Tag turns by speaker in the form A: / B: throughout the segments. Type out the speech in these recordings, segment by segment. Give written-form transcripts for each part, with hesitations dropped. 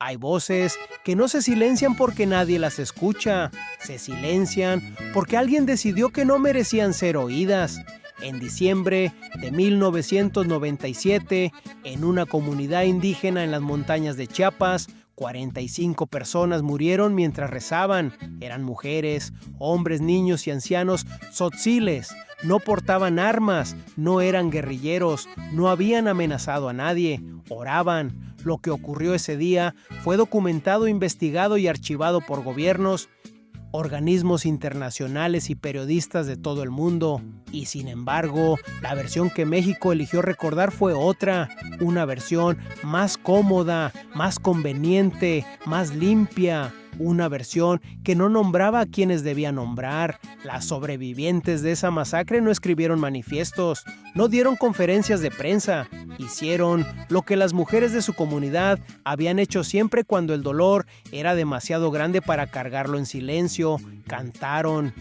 A: Hay voces que no se silencian porque nadie las escucha, se silencian porque alguien decidió que no merecían ser oídas. En diciembre de 1997, en una comunidad indígena en las montañas de Chiapas, 45 personas murieron mientras rezaban. Eran mujeres, hombres, niños y ancianos tzotziles. No portaban armas, no eran guerrilleros, no habían amenazado a nadie, oraban. Lo que ocurrió ese día fue documentado, investigado y archivado por gobiernos, organismos internacionales y periodistas de todo el mundo. Y sin embargo, la versión que México eligió recordar fue otra, una versión más cómoda, más conveniente, más limpia. Una versión que no nombraba a quienes debía nombrar. Las sobrevivientes de esa masacre no escribieron manifiestos, no dieron conferencias de prensa, hicieron lo que las mujeres de su comunidad habían hecho siempre cuando el dolor era demasiado grande para cargarlo en silencio. Cantaron.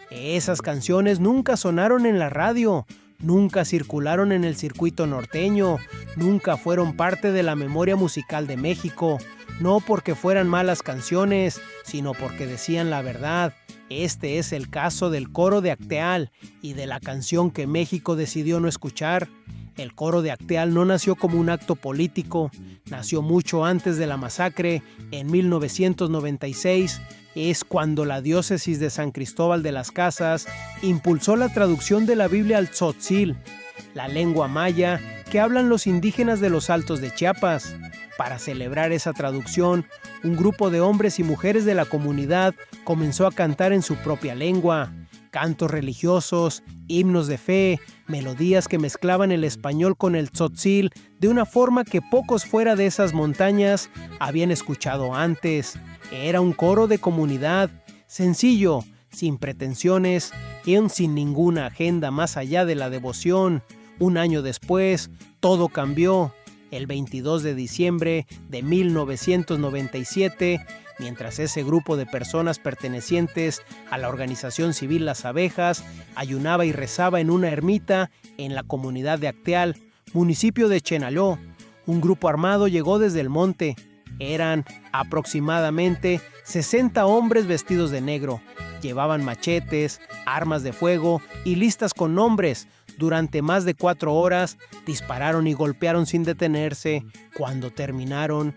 A: Esas canciones nunca sonaron en la radio, nunca circularon en el circuito norteño, nunca fueron parte de la memoria musical de México. No porque fueran malas canciones, sino porque decían la verdad. Este es el caso del coro de Acteal y de la canción que México decidió no escuchar. El coro de Acteal no nació como un acto político, nació mucho antes de la masacre, en 1996. Es cuando la diócesis de San Cristóbal de las Casas impulsó la traducción de la Biblia al tzotzil, la lengua maya que hablan los indígenas de los Altos de Chiapas. Para celebrar esa traducción, un grupo de hombres y mujeres de la comunidad comenzó a cantar en su propia lengua. Cantos religiosos, himnos de fe, melodías que mezclaban el español con el tzotzil de una forma que pocos fuera de esas montañas habían escuchado antes. Era un coro de comunidad, sencillo, sin pretensiones y sin ninguna agenda más allá de la devoción. Un año después, todo cambió. El 22 de diciembre de 1997, mientras ese grupo de personas pertenecientes a la organización civil Las Abejas ayunaba y rezaba en una ermita en la comunidad de Acteal, municipio de Chenaló, un grupo armado llegó desde el monte. Eran aproximadamente 60 hombres vestidos de negro. Llevaban machetes, armas de fuego y listas con nombres. Durante más de 4 horas dispararon y golpearon sin detenerse. Cuando terminaron,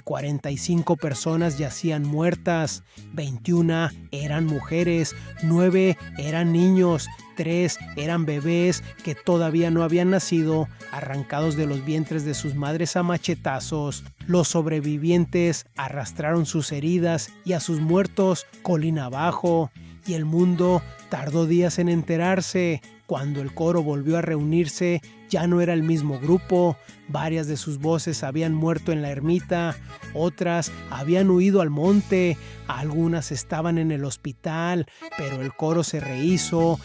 A: 45 personas yacían muertas, 21 eran mujeres, 9 eran niños, 3 eran bebés que todavía no habían nacido, arrancados de los vientres de sus madres a machetazos. Los sobrevivientes arrastraron sus heridas y a sus muertos colina abajo, y el mundo tardó días en enterarse. Cuando el coro volvió a reunirse, ya no era el mismo grupo. Varias de sus voces habían muerto en la ermita, otras habían huido al monte, algunas estaban en el hospital, pero el coro se rehizo,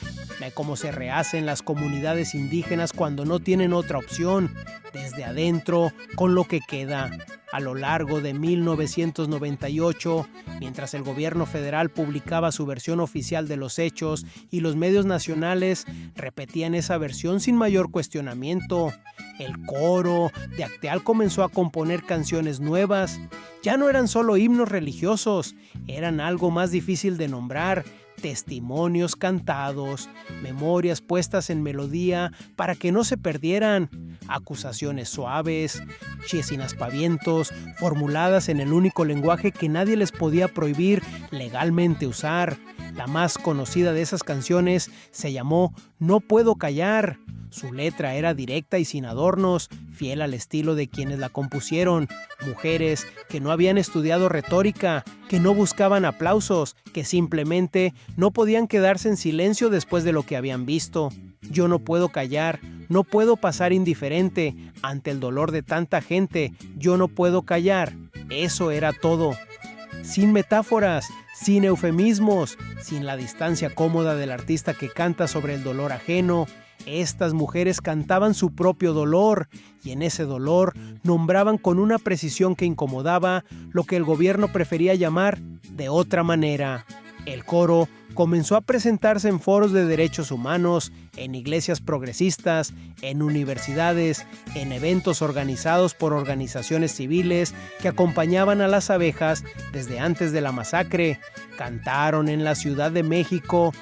A: como se rehacen las comunidades indígenas cuando no tienen otra opción, desde adentro, con lo que queda. A lo largo de 1998, mientras el gobierno federal publicaba su versión oficial de los hechos y los medios nacionales repetían esa versión sin mayor cuestionamiento, el coro de Acteal comenzó a componer canciones nuevas. Ya no eran solo himnos religiosos, eran algo más difícil de nombrar, testimonios cantados, memorias puestas en melodía para que no se perdieran, acusaciones suaves, sin aspavientos, formuladas en el único lenguaje que nadie les podía prohibir legalmente usar. La más conocida de esas canciones se llamó No Puedo Callar. Su letra era directa y sin adornos, fiel al estilo de quienes la compusieron, mujeres que no habían estudiado retórica, que no buscaban aplausos, que simplemente no podían quedarse en silencio después de lo que habían visto. Yo no puedo callar, no puedo pasar indiferente ante el dolor de tanta gente, yo no puedo callar. Eso era todo. Sin metáforas, sin eufemismos, sin la distancia cómoda del artista que canta sobre el dolor ajeno. Estas mujeres cantaban su propio dolor y en ese dolor nombraban con una precisión que incomodaba lo que el gobierno prefería llamar de otra manera. El coro comenzó a presentarse en foros de derechos humanos, en iglesias progresistas, en universidades, en eventos organizados por organizaciones civiles que acompañaban a las abejas desde antes de la masacre. Cantaron en la Ciudad de México,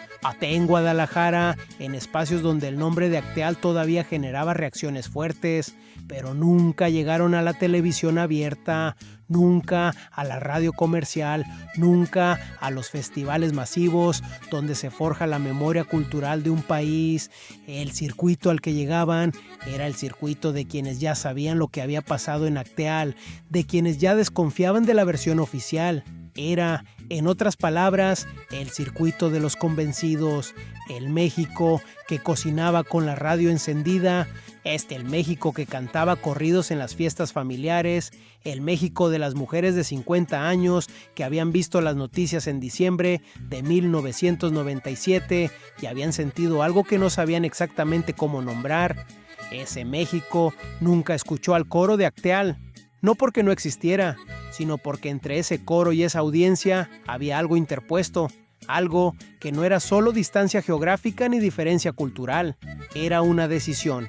A: en Guadalajara, en espacios donde el nombre de Acteal todavía generaba reacciones fuertes, pero nunca llegaron a la televisión abierta, nunca a la radio comercial, nunca a los festivales masivos donde se forja la memoria cultural de un país. El circuito al que llegaban era el circuito de quienes ya sabían lo que había pasado en Acteal, de quienes ya desconfiaban de la versión oficial. Era, en otras palabras, el circuito de los convencidos, el México que cocinaba con la radio encendida, el México que cantaba corridos en las fiestas familiares, el México de las mujeres de 50 años que habían visto las noticias en diciembre de 1997 y habían sentido algo que no sabían exactamente cómo nombrar. Ese México nunca escuchó al coro de Acteal, no porque no existiera, sino porque entre ese coro y esa audiencia había algo interpuesto, algo que no era solo distancia geográfica ni diferencia cultural, era una decisión.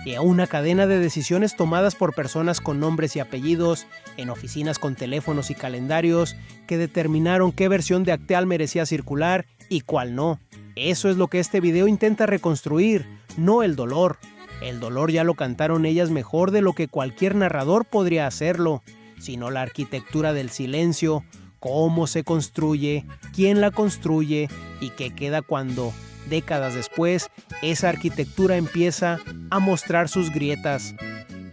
A: Y una cadena de decisiones tomadas por personas con nombres y apellidos, en oficinas con teléfonos y calendarios, que determinaron qué versión de Acteal merecía circular y cuál no. Eso es lo que este video intenta reconstruir, no el dolor. El dolor ya lo cantaron ellas mejor de lo que cualquier narrador podría hacerlo, sino la arquitectura del silencio, cómo se construye, quién la construye y qué queda cuando, décadas después, esa arquitectura empieza a mostrar sus grietas.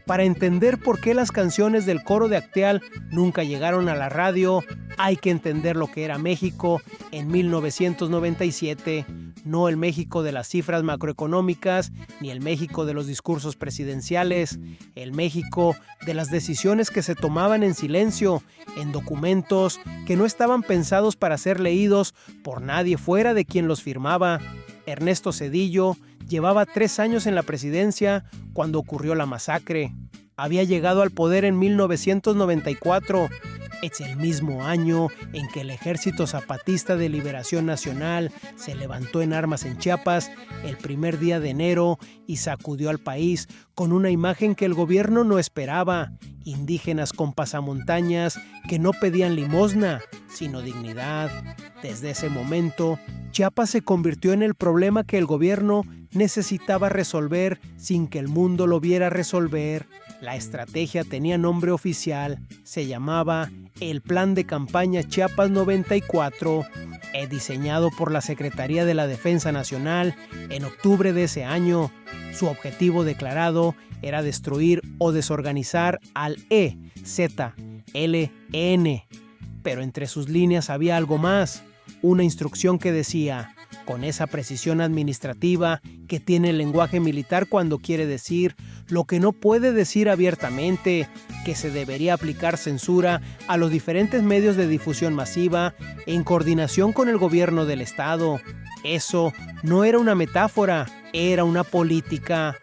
A: Para entender por qué las canciones del coro de Acteal nunca llegaron a la radio, hay que entender lo que era México en 1997, no el México de las cifras macroeconómicas, ni el México de los discursos presidenciales, el México de las decisiones que se tomaban en silencio, en documentos que no estaban pensados para ser leídos por nadie fuera de quien los firmaba. Ernesto Zedillo llevaba 3 años en la presidencia cuando ocurrió la masacre. Había llegado al poder en 1994. Es el mismo año en que el Ejército Zapatista de Liberación Nacional se levantó en armas en Chiapas el primer día de enero y sacudió al país con una imagen que el gobierno no esperaba: indígenas con pasamontañas que no pedían limosna, sino dignidad. Desde ese momento, Chiapas se convirtió en el problema que el gobierno necesitaba resolver sin que el mundo lo viera resolver. La estrategia tenía nombre oficial, se llamaba el Plan de Campaña Chiapas 94, diseñado por la Secretaría de la Defensa Nacional en octubre de ese año. Su objetivo declarado era destruir o desorganizar al EZLN, pero entre sus líneas había algo más, una instrucción que decía, con esa precisión administrativa que tiene el lenguaje militar cuando quiere decir lo que no puede decir abiertamente, que se debería aplicar censura a los diferentes medios de difusión masiva en coordinación con el gobierno del Estado. Eso no era una metáfora, era una política.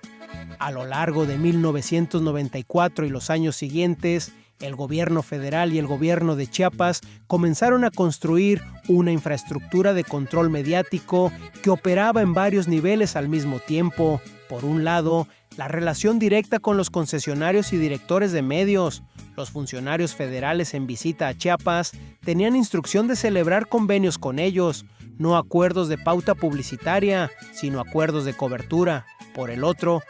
A: A lo largo de 1994 y los años siguientes, el gobierno federal y el gobierno de Chiapas comenzaron a construir una infraestructura de control mediático que operaba en varios niveles al mismo tiempo. Por un lado, la relación directa con los concesionarios y directores de medios. Los funcionarios federales en visita a Chiapas tenían instrucción de celebrar convenios con ellos, no acuerdos de pauta publicitaria, sino acuerdos de cobertura. Por el otro,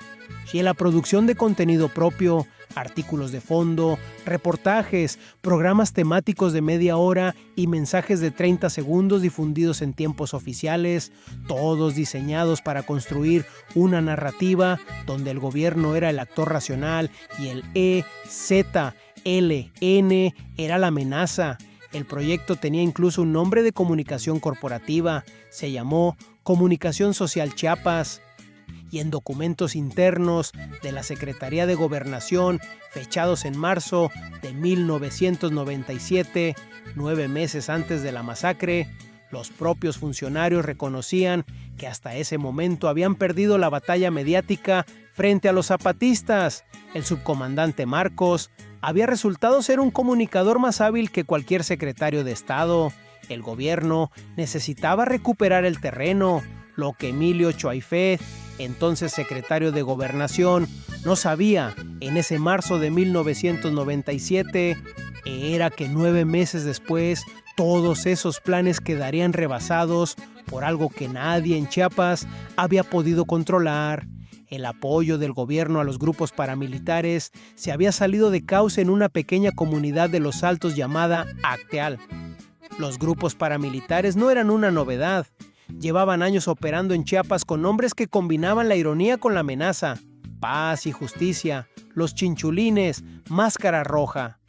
A: y en la producción de contenido propio, artículos de fondo, reportajes, programas temáticos de media hora y mensajes de 30 segundos difundidos en tiempos oficiales, todos diseñados para construir una narrativa donde el gobierno era el actor racional y el EZLN era la amenaza. El proyecto tenía incluso un nombre de comunicación corporativa, se llamó Comunicación Social Chiapas. Y en documentos internos de la Secretaría de Gobernación, fechados en marzo de 1997, 9 meses antes de la masacre, los propios funcionarios reconocían que hasta ese momento habían perdido la batalla mediática frente a los zapatistas. El subcomandante Marcos había resultado ser un comunicador más hábil que cualquier secretario de Estado, El gobierno necesitaba recuperar el terreno, lo que Emilio Choaifet, entonces secretario de Gobernación, no sabía en ese marzo de 1997 era que 9 meses después todos esos planes quedarían rebasados por algo que nadie en Chiapas había podido controlar. El apoyo del gobierno a los grupos paramilitares se había salido de cauce en una pequeña comunidad de los Altos llamada Acteal. Los grupos paramilitares no eran una novedad. Llevaban años operando en Chiapas con nombres que combinaban la ironía con la amenaza. Paz y Justicia, Los Chinchulines, Máscara Roja.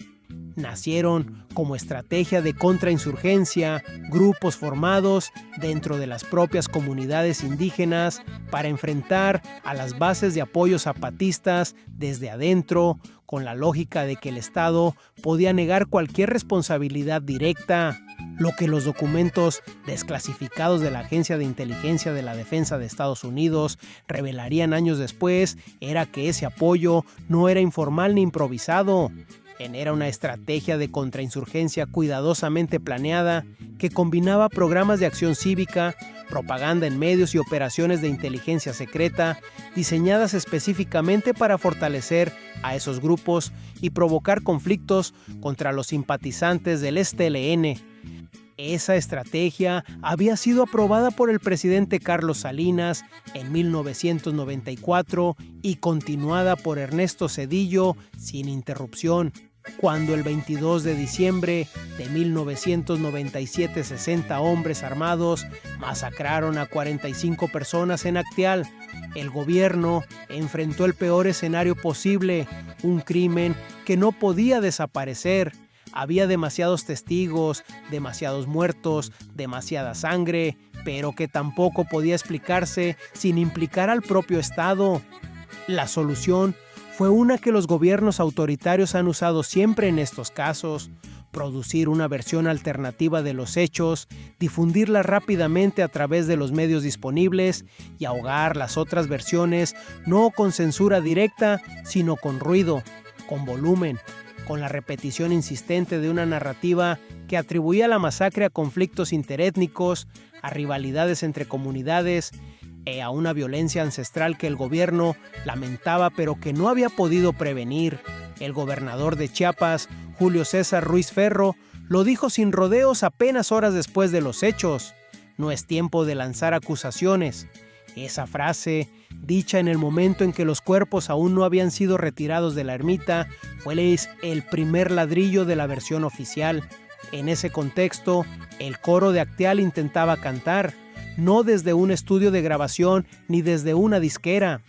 A: Nacieron como estrategia de contrainsurgencia, grupos formados dentro de las propias comunidades indígenas para enfrentar a las bases de apoyo zapatistas desde adentro, con la lógica de que el Estado podía negar cualquier responsabilidad directa. Lo que los documentos desclasificados de la Agencia de Inteligencia de la Defensa de Estados Unidos revelarían años después era que ese apoyo no era informal ni improvisado. Era una estrategia de contrainsurgencia cuidadosamente planeada que combinaba programas de acción cívica, propaganda en medios y operaciones de inteligencia secreta diseñadas específicamente para fortalecer a esos grupos y provocar conflictos contra los simpatizantes del ESTLN. Esa estrategia había sido aprobada por el presidente Carlos Salinas en 1994 y continuada por Ernesto Zedillo sin interrupción. Cuando el 22 de diciembre de 1997 60 hombres armados masacraron a 45 personas en Acteal, el gobierno enfrentó el peor escenario posible, un crimen que no podía desaparecer. Había demasiados testigos, demasiados muertos, demasiada sangre, pero que tampoco podía explicarse sin implicar al propio Estado. La solución fue una que los gobiernos autoritarios han usado siempre en estos casos: producir una versión alternativa de los hechos, difundirla rápidamente a través de los medios disponibles y ahogar las otras versiones no con censura directa, sino con ruido, con volumen, con la repetición insistente de una narrativa que atribuía la masacre a conflictos interétnicos, a rivalidades entre comunidades, a una violencia ancestral que el gobierno lamentaba pero que no había podido prevenir. El gobernador de Chiapas, Julio César Ruiz Ferro, lo dijo sin rodeos apenas horas después de los hechos: no es tiempo de lanzar acusaciones. Esa frase, dicha en el momento en que los cuerpos aún no habían sido retirados de la ermita, fue el primer ladrillo de la versión oficial. En ese contexto, el coro de Acteal intentaba cantar, no desde un estudio de grabación ni desde una disquera,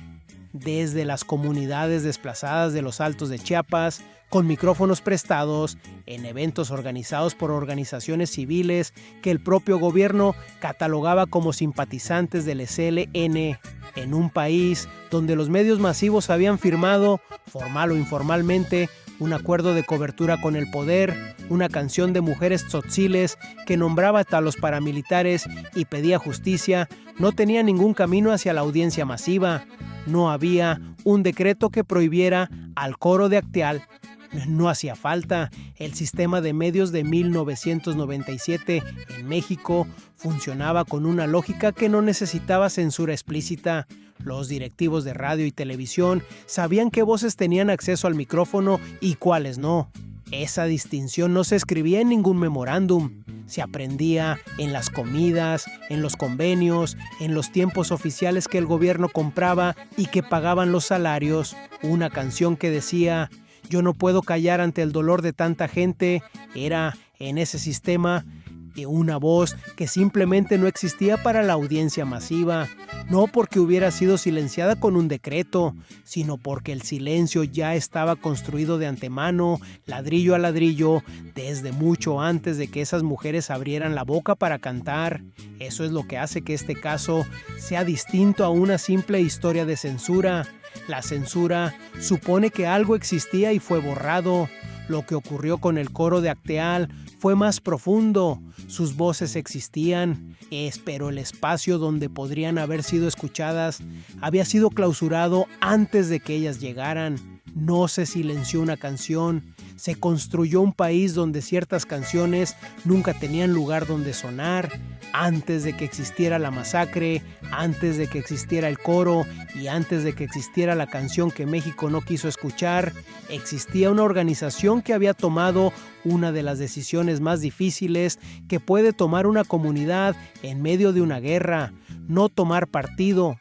A: desde las comunidades desplazadas de los Altos de Chiapas, con micrófonos prestados, en eventos organizados por organizaciones civiles que el propio gobierno catalogaba como simpatizantes del ESLN, en un país donde los medios masivos habían firmado, formal o informalmente, un acuerdo de cobertura con el poder, una canción de mujeres tzotziles que nombraba a los paramilitares y pedía justicia. No tenía ningún camino hacia la audiencia masiva. No había un decreto que prohibiera al coro de Acteal. No hacía falta. El sistema de medios de 1997 en México funcionaba con una lógica que no necesitaba censura explícita. Los directivos de radio y televisión sabían qué voces tenían acceso al micrófono y cuáles no. Esa distinción no se escribía en ningún memorándum. Se aprendía en las comidas, en los convenios, en los tiempos oficiales que el gobierno compraba y que pagaban los salarios. Una canción que decía: yo no puedo callar ante el dolor de tanta gente, era, en ese sistema, una voz que simplemente no existía para la audiencia masiva, no porque hubiera sido silenciada con un decreto, sino porque el silencio ya estaba construido de antemano, ladrillo a ladrillo, desde mucho antes de que esas mujeres abrieran la boca para cantar. Eso es lo que hace que este caso sea distinto a una simple historia de censura. La censura supone que algo existía y fue borrado. Lo que ocurrió con el coro de Acteal fue más profundo. Sus voces existían, pero el espacio donde podrían haber sido escuchadas había sido clausurado antes de que ellas llegaran. No se silenció una canción, se construyó un país donde ciertas canciones nunca tenían lugar donde sonar. Antes de que existiera la masacre, antes de que existiera el coro y antes de que existiera la canción que México no quiso escuchar, existía una organización que había tomado una de las decisiones más difíciles que puede tomar una comunidad en medio de una guerra: no tomar partido.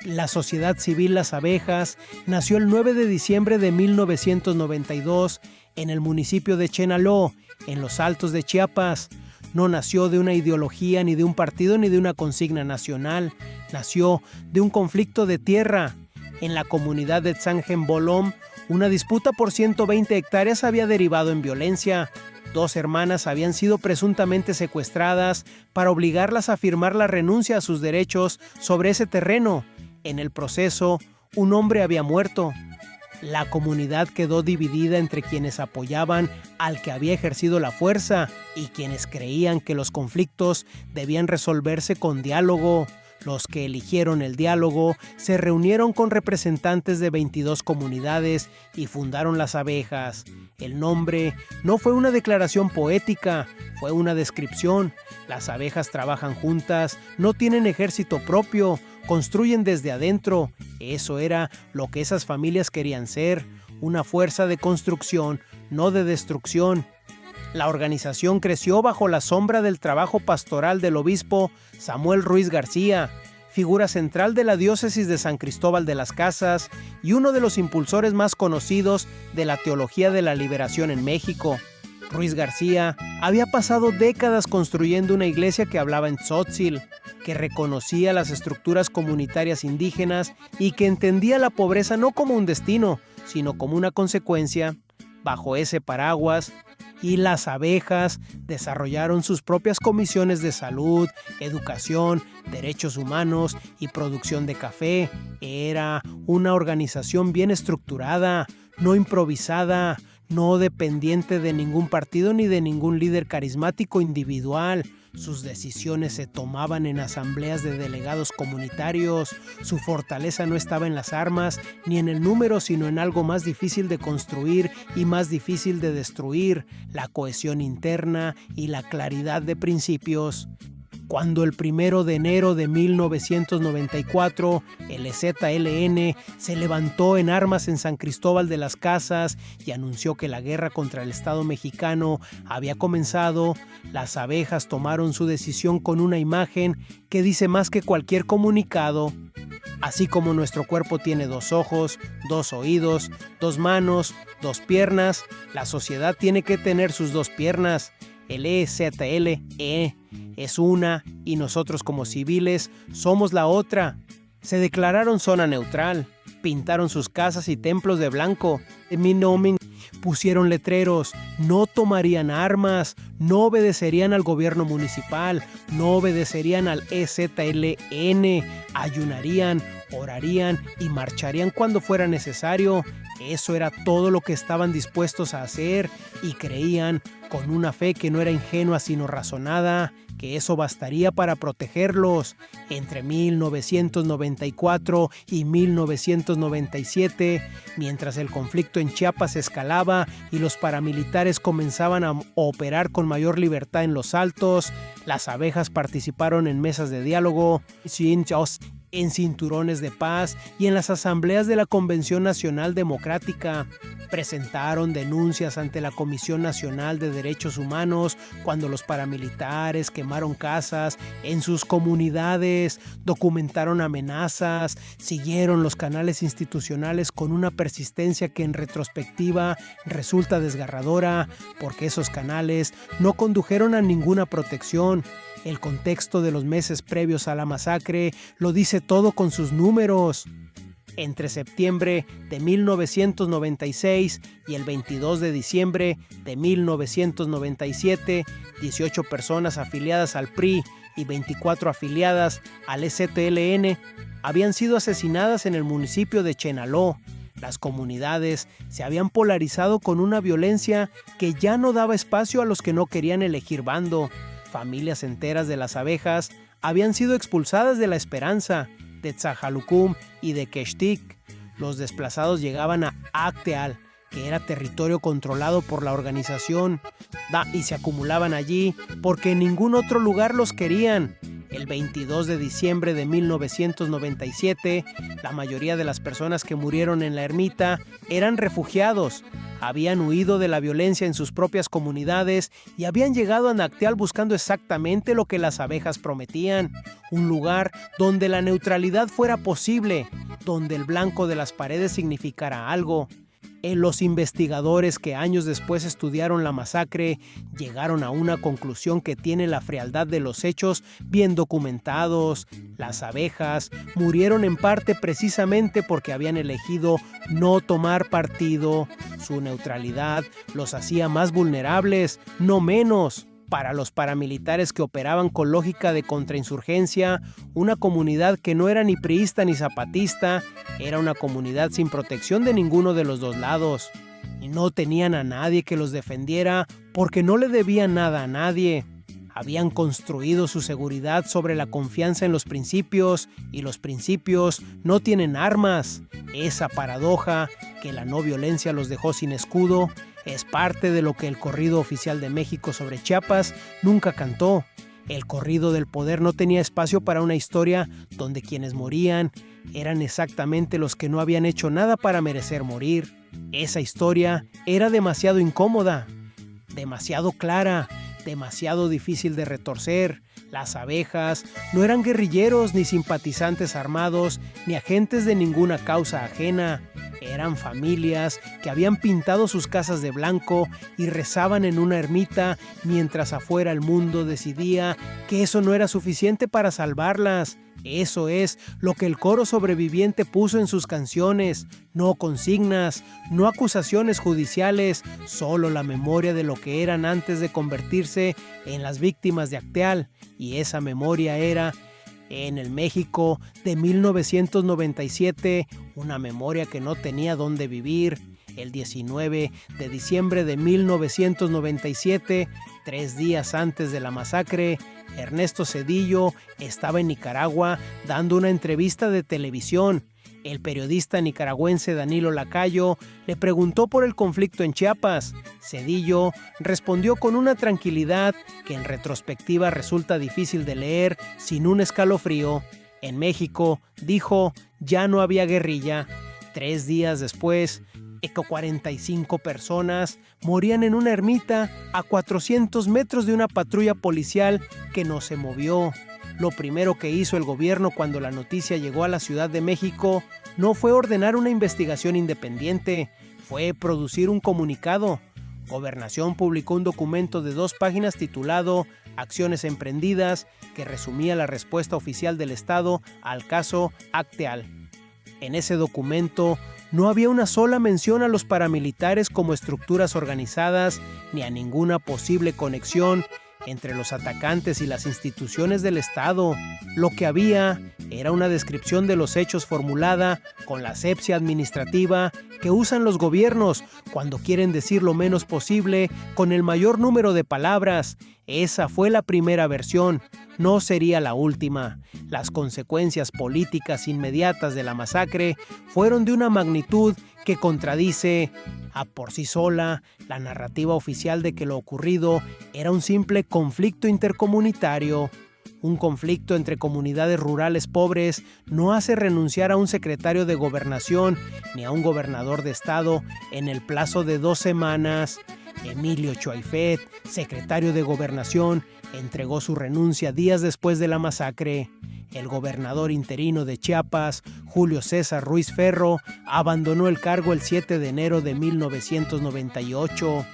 A: La sociedad civil Las Abejas nació el 9 de diciembre de 1992 en el municipio de Chenaló, en los Altos de Chiapas. No nació de una ideología, ni de un partido, ni de una consigna nacional. Nació de un conflicto de tierra. En la comunidad de Tzangenbolom, una disputa por 120 hectáreas había derivado en violencia. 2 hermanas habían sido presuntamente secuestradas para obligarlas a firmar la renuncia a sus derechos sobre ese terreno. En el proceso, un hombre había muerto. La comunidad quedó dividida entre quienes apoyaban al que había ejercido la fuerza y quienes creían que los conflictos debían resolverse con diálogo. Los que eligieron el diálogo se reunieron con representantes de 22 comunidades y fundaron Las Abejas. El nombre no fue una declaración poética, fue una descripción. Las abejas trabajan juntas, no tienen ejército propio, construyen desde adentro. Eso era lo que esas familias querían ser, una fuerza de construcción, no de destrucción. La organización creció bajo la sombra del trabajo pastoral del obispo Samuel Ruiz García, figura central de la diócesis de San Cristóbal de las Casas y uno de los impulsores más conocidos de la teología de la liberación en México. Ruiz García había pasado décadas construyendo una iglesia que hablaba en tzótzil, que reconocía las estructuras comunitarias indígenas y que entendía la pobreza no como un destino, sino como una consecuencia. Bajo ese paraguas, y Las Abejas desarrollaron sus propias comisiones de salud, educación, derechos humanos y producción de café. Era una organización bien estructurada, no improvisada, no dependiente de ningún partido ni de ningún líder carismático individual. Sus decisiones se tomaban en asambleas de delegados comunitarios. Su fortaleza no estaba en las armas ni en el número, sino en algo más difícil de construir y más difícil de destruir: la cohesión interna y la claridad de principios. Cuando el 1 de enero de 1994 el EZLN se levantó en armas en San Cristóbal de las Casas y anunció que la guerra contra el Estado mexicano había comenzado, Las Abejas tomaron su decisión con una imagen que dice más que cualquier comunicado. Así como nuestro cuerpo tiene 2 ojos, 2 oídos, 2 manos, 2 piernas, la sociedad tiene que tener sus 2 piernas. El EZLE es una y nosotros como civiles somos la otra. Se declararon zona neutral, pintaron sus casas y templos de blanco. Pusieron letreros, no tomarían armas, no obedecerían al gobierno municipal, no obedecerían al EZLN, ayunarían, orarían y marcharían cuando fuera necesario. Eso era todo lo que estaban dispuestos a hacer y creían, con una fe que no era ingenua sino razonada, que eso bastaría para protegerlos. Entre 1994 y 1997, mientras el conflicto en Chiapas escalaba y los paramilitares comenzaban a operar con mayor libertad en los Altos, Las Abejas participaron en mesas de diálogo, en cinturones de paz y en las asambleas de la Convención Nacional Democrática. Presentaron denuncias ante la Comisión Nacional de Derechos Humanos cuando los paramilitares quemaron casas en sus comunidades, documentaron amenazas, siguieron los canales institucionales con una persistencia que en retrospectiva resulta desgarradora, porque esos canales no condujeron a ninguna protección. El contexto de los meses previos a la masacre lo dice todo con sus números. Entre septiembre de 1996 y el 22 de diciembre de 1997, 18 personas afiliadas al PRI y 24 afiliadas al EZLN habían sido asesinadas en el municipio de Chenaló. Las comunidades se habían polarizado con una violencia que ya no daba espacio a los que no querían elegir bando. Familias enteras de Las Abejas habían sido expulsadas de La Esperanza, de Tzahalucum y de Quextic. Los desplazados llegaban a Acteal, que era territorio controlado por la organización, y se acumulaban allí porque en ningún otro lugar los querían. El 22 de diciembre de 1997, la mayoría de las personas que murieron en la ermita eran refugiados. Habían huido de la violencia en sus propias comunidades y habían llegado a Nacteal buscando exactamente lo que las abejas prometían: un lugar donde la neutralidad fuera posible, donde el blanco de las paredes significara algo. Los investigadores que años después estudiaron la masacre llegaron a una conclusión que tiene la frialdad de los hechos bien documentados. Las abejas murieron en parte precisamente porque habían elegido no tomar partido. Su neutralidad los hacía más vulnerables, no menos. Para los paramilitares que operaban con lógica de contrainsurgencia, una comunidad que no era ni priista ni zapatista, era una comunidad sin protección de ninguno de los dos lados. Y no tenían a nadie que los defendiera porque no le debían nada a nadie. Habían construido su seguridad sobre la confianza en los principios, y los principios no tienen armas. Esa paradoja, que la no violencia los dejó sin escudo, es parte de lo que el corrido oficial de México sobre Chiapas nunca cantó. El corrido del poder no tenía espacio para una historia donde quienes morían eran exactamente los que no habían hecho nada para merecer morir. Esa historia era demasiado incómoda, demasiado clara, demasiado difícil de retorcer. Las abejas no eran guerrilleros, ni simpatizantes armados, ni agentes de ninguna causa ajena. Eran familias que habían pintado sus casas de blanco y rezaban en una ermita mientras afuera el mundo decidía que eso no era suficiente para salvarlas. Eso es lo que el coro sobreviviente puso en sus canciones: no consignas, no acusaciones judiciales, solo la memoria de lo que eran antes de convertirse en las víctimas de Acteal. Y esa memoria era, en el México de 1997, una memoria que no tenía dónde vivir. El 19 de diciembre de 1997, 3 días antes de la masacre, Ernesto Zedillo estaba en Nicaragua dando una entrevista de televisión. El periodista nicaragüense Danilo Lacayo le preguntó por el conflicto en Chiapas. Zedillo respondió con una tranquilidad que en retrospectiva resulta difícil de leer sin un escalofrío. En México, dijo, ya no había guerrilla. 3 días después, 45 personas morían en una ermita a 400 metros de una patrulla policial que no se movió. Lo primero que hizo el gobierno cuando la noticia llegó a la Ciudad de México no fue ordenar una investigación independiente, fue producir un comunicado. Gobernación publicó un documento de 2 páginas titulado Acciones emprendidas, que resumía la respuesta oficial del Estado al caso Acteal. En ese documento no había una sola mención a los paramilitares como estructuras organizadas, ni a ninguna posible conexión entre los atacantes y las instituciones del Estado. Lo que había era una descripción de los hechos formulada con la asepsia administrativa que usan los gobiernos cuando quieren decir lo menos posible con el mayor número de palabras. Esa fue la primera versión, no sería la última. Las consecuencias políticas inmediatas de la masacre fueron de una magnitud que contradice por sí sola la narrativa oficial de que lo ocurrido era un simple conflicto intercomunitario. Un conflicto entre comunidades rurales pobres no hace renunciar a un secretario de gobernación ni a un gobernador de estado en el plazo de 2 semanas. Emilio Choaifet, secretario de Gobernación, entregó su renuncia días después de la masacre. El gobernador interino de Chiapas, Julio César Ruiz Ferro, abandonó el cargo el 7 de enero de 1998.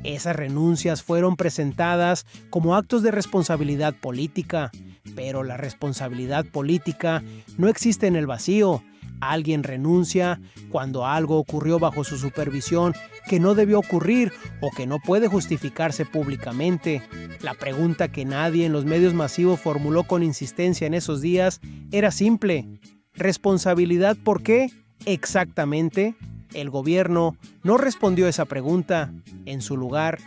A: Esas renuncias fueron presentadas como actos de responsabilidad política, pero la responsabilidad política no existe en el vacío. Alguien renuncia cuando algo ocurrió bajo su supervisión que no debió ocurrir o que no puede justificarse públicamente. La pregunta que nadie en los medios masivos formuló con insistencia en esos días era simple. ¿Responsabilidad por qué? Exactamente. El gobierno no respondió esa pregunta. En su lugar,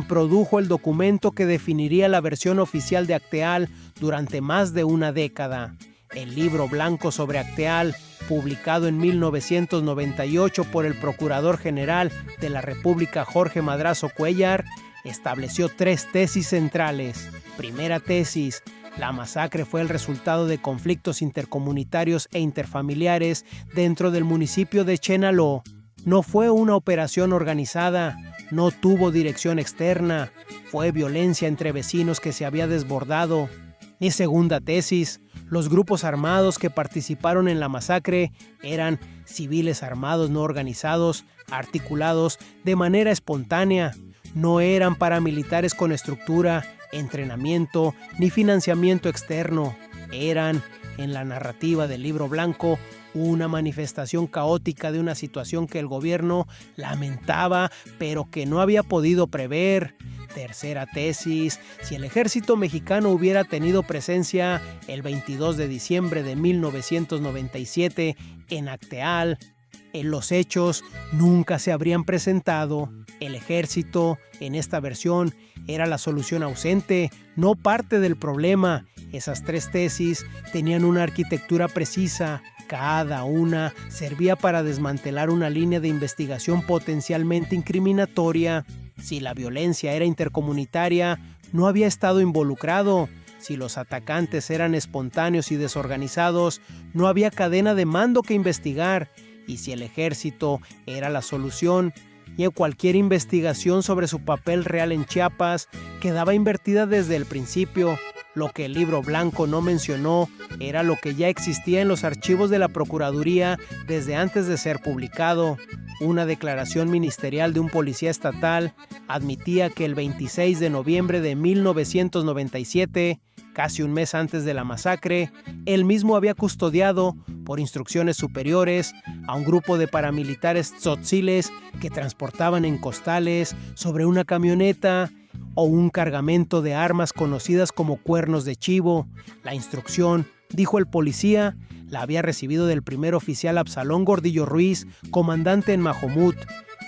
A: produjo el documento que definiría la versión oficial de Acteal durante más de una década. El libro blanco sobre Acteal, publicado en 1998 por el Procurador General de la República Jorge Madrazo Cuéllar, estableció 3 tesis centrales. Primera tesis: la masacre fue el resultado de conflictos intercomunitarios e interfamiliares dentro del municipio de Chenaló. No fue una operación organizada, no tuvo dirección externa, fue violencia entre vecinos que se había desbordado. Y segunda tesis: los grupos armados que participaron en la masacre eran civiles armados no organizados, articulados de manera espontánea. No eran paramilitares con estructura, entrenamiento ni financiamiento externo. Eran, en la narrativa del Libro Blanco, una manifestación caótica de una situación que el gobierno lamentaba, pero que no había podido prever. Tercera tesis: si el ejército mexicano hubiera tenido presencia el 22 de diciembre de 1997 en Acteal, los hechos nunca se habrían presentado. El ejército, en esta versión, era la solución ausente, no parte del problema. Esas 3 tesis tenían una arquitectura precisa. Cada una servía para desmantelar una línea de investigación potencialmente incriminatoria. Si la violencia era intercomunitaria, no había estado involucrado. Si los atacantes eran espontáneos y desorganizados, no había cadena de mando que investigar. Y si el ejército era la solución, y cualquier investigación sobre su papel real en Chiapas quedaba invertida desde el principio. Lo que el Libro Blanco no mencionó era lo que ya existía en los archivos de la Procuraduría desde antes de ser publicado. Una declaración ministerial de un policía estatal admitía que el 26 de noviembre de 1997, casi un mes antes de la masacre, él mismo había custodiado, por instrucciones superiores, a un grupo de paramilitares tzotziles que transportaban en costales, sobre una camioneta o un cargamento de armas conocidas como cuernos de chivo. La instrucción, dijo el policía, la había recibido del primer oficial Absalón Gordillo Ruiz, comandante en Majomut.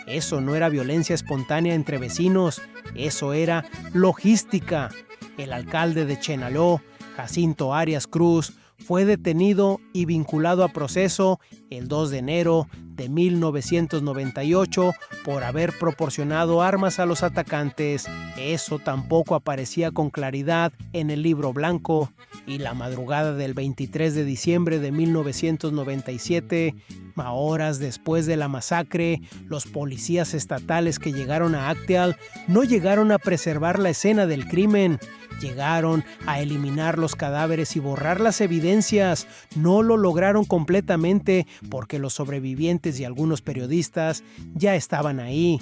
A: Eso no era violencia espontánea entre vecinos, eso era logística. El alcalde de Chenaló, Jacinto Arias Cruz, fue detenido y vinculado a proceso el 2 de enero de 1998 por haber proporcionado armas a los atacantes. Eso tampoco aparecía con claridad en el Libro Blanco. Y la madrugada del 23 de diciembre de 1997, a horas después de la masacre, los policías estatales que llegaron a Acteal no llegaron a preservar la escena del crimen. Llegaron a eliminar los cadáveres y borrar las evidencias. No lo lograron completamente porque los sobrevivientes y algunos periodistas ya estaban ahí.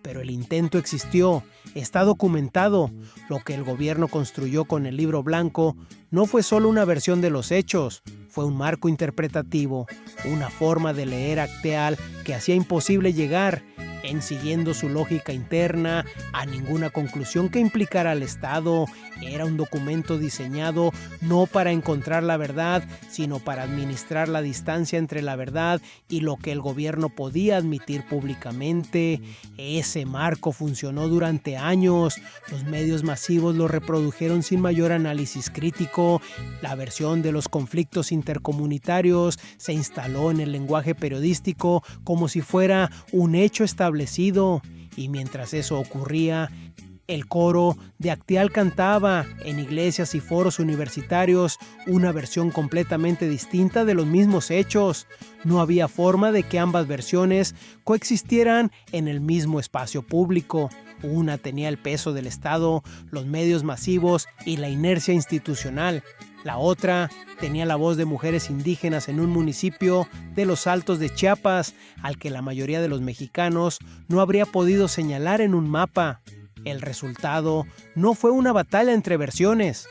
A: Pero el intento existió, está documentado. Lo que el gobierno construyó con el Libro Blanco no fue solo una versión de los hechos, fue un marco interpretativo, una forma de leer Acteal que hacía imposible llegar, en siguiendo su lógica interna, a ninguna conclusión que implicara al Estado. Era un documento diseñado no para encontrar la verdad, sino para administrar la distancia entre la verdad y lo que el gobierno podía admitir públicamente. Ese marco funcionó durante años. Los medios masivos lo reprodujeron sin mayor análisis crítico. La versión de los conflictos intercomunitarios se instaló en el lenguaje periodístico como si fuera un hecho establecido. Y mientras eso ocurría, el coro de Acteal cantaba en iglesias y foros universitarios una versión completamente distinta de los mismos hechos. No había forma de que ambas versiones coexistieran en el mismo espacio público. Una tenía el peso del Estado, los medios masivos y la inercia institucional. La otra tenía la voz de mujeres indígenas en un municipio de los Altos de Chiapas, al que la mayoría de los mexicanos no habría podido señalar en un mapa. El resultado no fue una batalla entre versiones,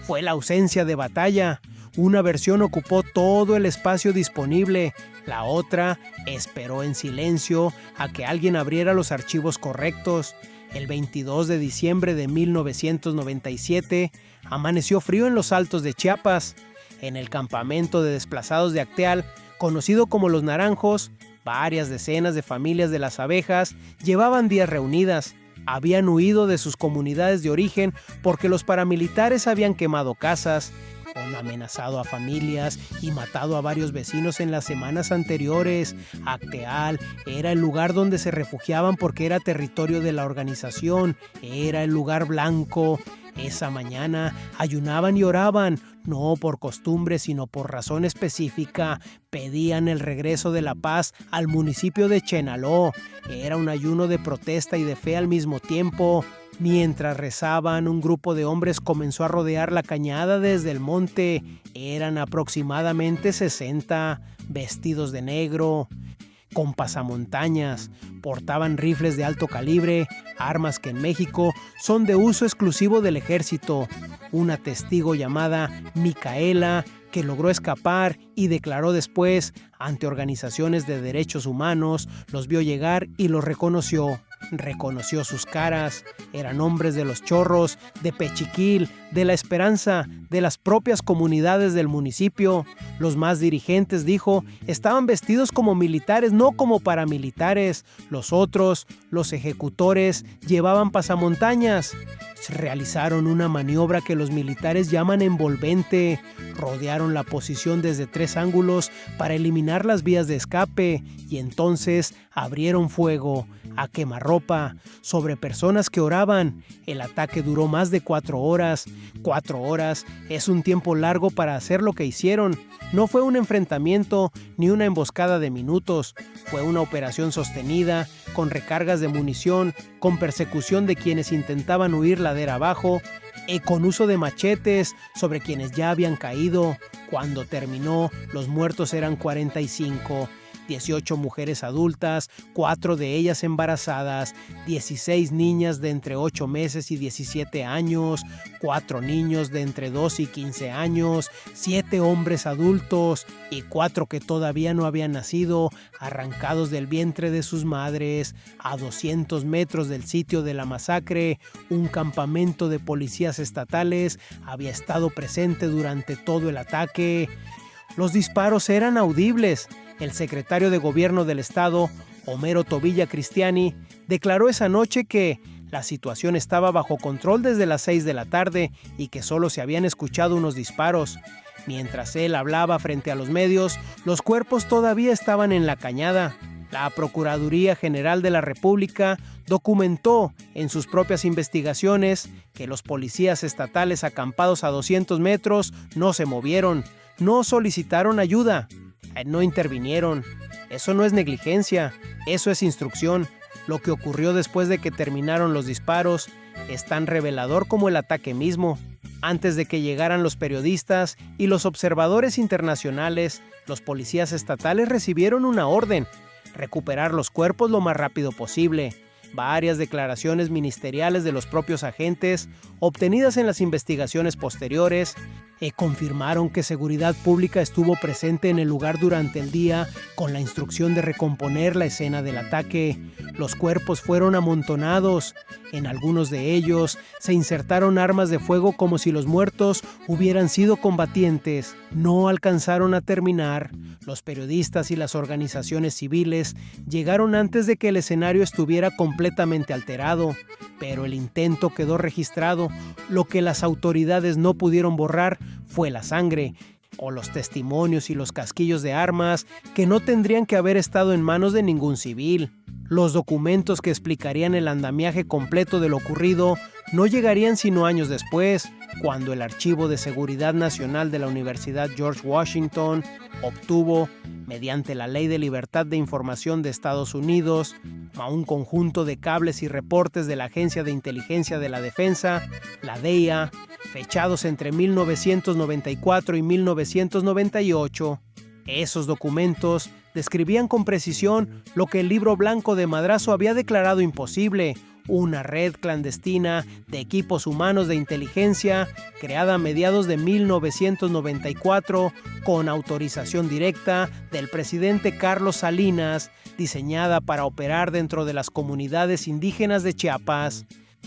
A: fue la ausencia de batalla. Una versión ocupó todo el espacio disponible, la otra esperó en silencio a que alguien abriera los archivos correctos. El 22 de diciembre de 1997 amaneció frío en los Altos de Chiapas. En el campamento de desplazados de Acteal, conocido como Los Naranjos, varias decenas de familias de las abejas llevaban días reunidas. Habían huido de sus comunidades de origen porque los paramilitares habían quemado casas amenazado a familias y matado a varios vecinos en las semanas anteriores. Acteal era el lugar donde se refugiaban porque era territorio de la organización, era el lugar blanco. Esa mañana ayunaban y oraban, no por costumbre sino por razón específica. Pedían el regreso de la paz al municipio de Chenaló. Era un ayuno de protesta y de fe al mismo tiempo. Mientras rezaban, un grupo de hombres comenzó a rodear la cañada desde el monte. Eran aproximadamente 60, vestidos de negro, con pasamontañas. Portaban rifles de alto calibre, armas que en México son de uso exclusivo del ejército. Una testigo llamada Micaela, que logró escapar y declaró después ante organizaciones de derechos humanos, los vio llegar y los reconoció. Reconoció sus caras. Eran hombres de los Chorros, de Pechiquil, de La Esperanza, de las propias comunidades del municipio. Los más dirigentes, dijo, estaban vestidos como militares, no como paramilitares. Los otros, los ejecutores, llevaban pasamontañas. Realizaron una maniobra que los militares llaman envolvente. Rodearon la posición desde 3 ángulos para eliminar las vías de escape y entonces abrieron fuego a quemarropa sobre personas que oraban. El ataque duró más de 4 horas. 4 horas es un tiempo largo para hacer lo que hicieron. No fue un enfrentamiento ni una emboscada de minutos. Fue una operación sostenida, con recargas de munición, con persecución de quienes intentaban huir ladera abajo, y con uso de machetes sobre quienes ya habían caído. Cuando terminó, los muertos eran 45. 18 mujeres adultas, 4 de ellas embarazadas, 16 niñas de entre 8 meses y 17 años, 4 niños de entre 2 y 15 años, 7 hombres adultos y 4 que todavía no habían nacido, arrancados del vientre de sus madres. A 200 metros del sitio de la masacre, un campamento de policías estatales había estado presente durante todo el ataque. Los disparos eran audibles. El secretario de Gobierno del Estado, Homero Tobilla Cristiani, declaró esa noche que la situación estaba bajo control desde las 6 de la tarde y que solo se habían escuchado unos disparos. Mientras él hablaba frente a los medios, los cuerpos todavía estaban en la cañada. La Procuraduría General de la República documentó en sus propias investigaciones que los policías estatales acampados a 200 metros no se movieron, no solicitaron ayuda. No intervinieron. Eso no es negligencia, eso es instrucción. Lo que ocurrió después de que terminaron los disparos es tan revelador como el ataque mismo. Antes de que llegaran los periodistas y los observadores internacionales, los policías estatales recibieron una orden: recuperar los cuerpos lo más rápido posible. Varias declaraciones ministeriales de los propios agentes, obtenidas en las investigaciones posteriores, confirmaron que Seguridad Pública estuvo presente en el lugar durante el día con la instrucción de recomponer la escena del ataque. Los cuerpos fueron amontonados. En algunos de ellos se insertaron armas de fuego como si los muertos hubieran sido combatientes. No alcanzaron a terminar. Los periodistas y las organizaciones civiles llegaron antes de que el escenario estuviera completamente alterado, pero el intento quedó registrado. Lo que las autoridades no pudieron borrar fue la sangre, o los testimonios y los casquillos de armas que no tendrían que haber estado en manos de ningún civil. Los documentos que explicarían el andamiaje completo de lo ocurrido no llegarían sino años después, cuando el Archivo de Seguridad Nacional de la Universidad George Washington obtuvo, mediante la Ley de Libertad de Información de Estados Unidos, a un conjunto de cables y reportes de la Agencia de Inteligencia de la Defensa, la DEA, fechados entre 1994 y 1998. Esos documentos describían con precisión lo que el Libro Blanco de Madrazo había declarado imposible: una red clandestina de equipos humanos de inteligencia creada a mediados de 1994 con autorización directa del presidente Carlos Salinas, diseñada para operar dentro de las comunidades indígenas de Chiapas.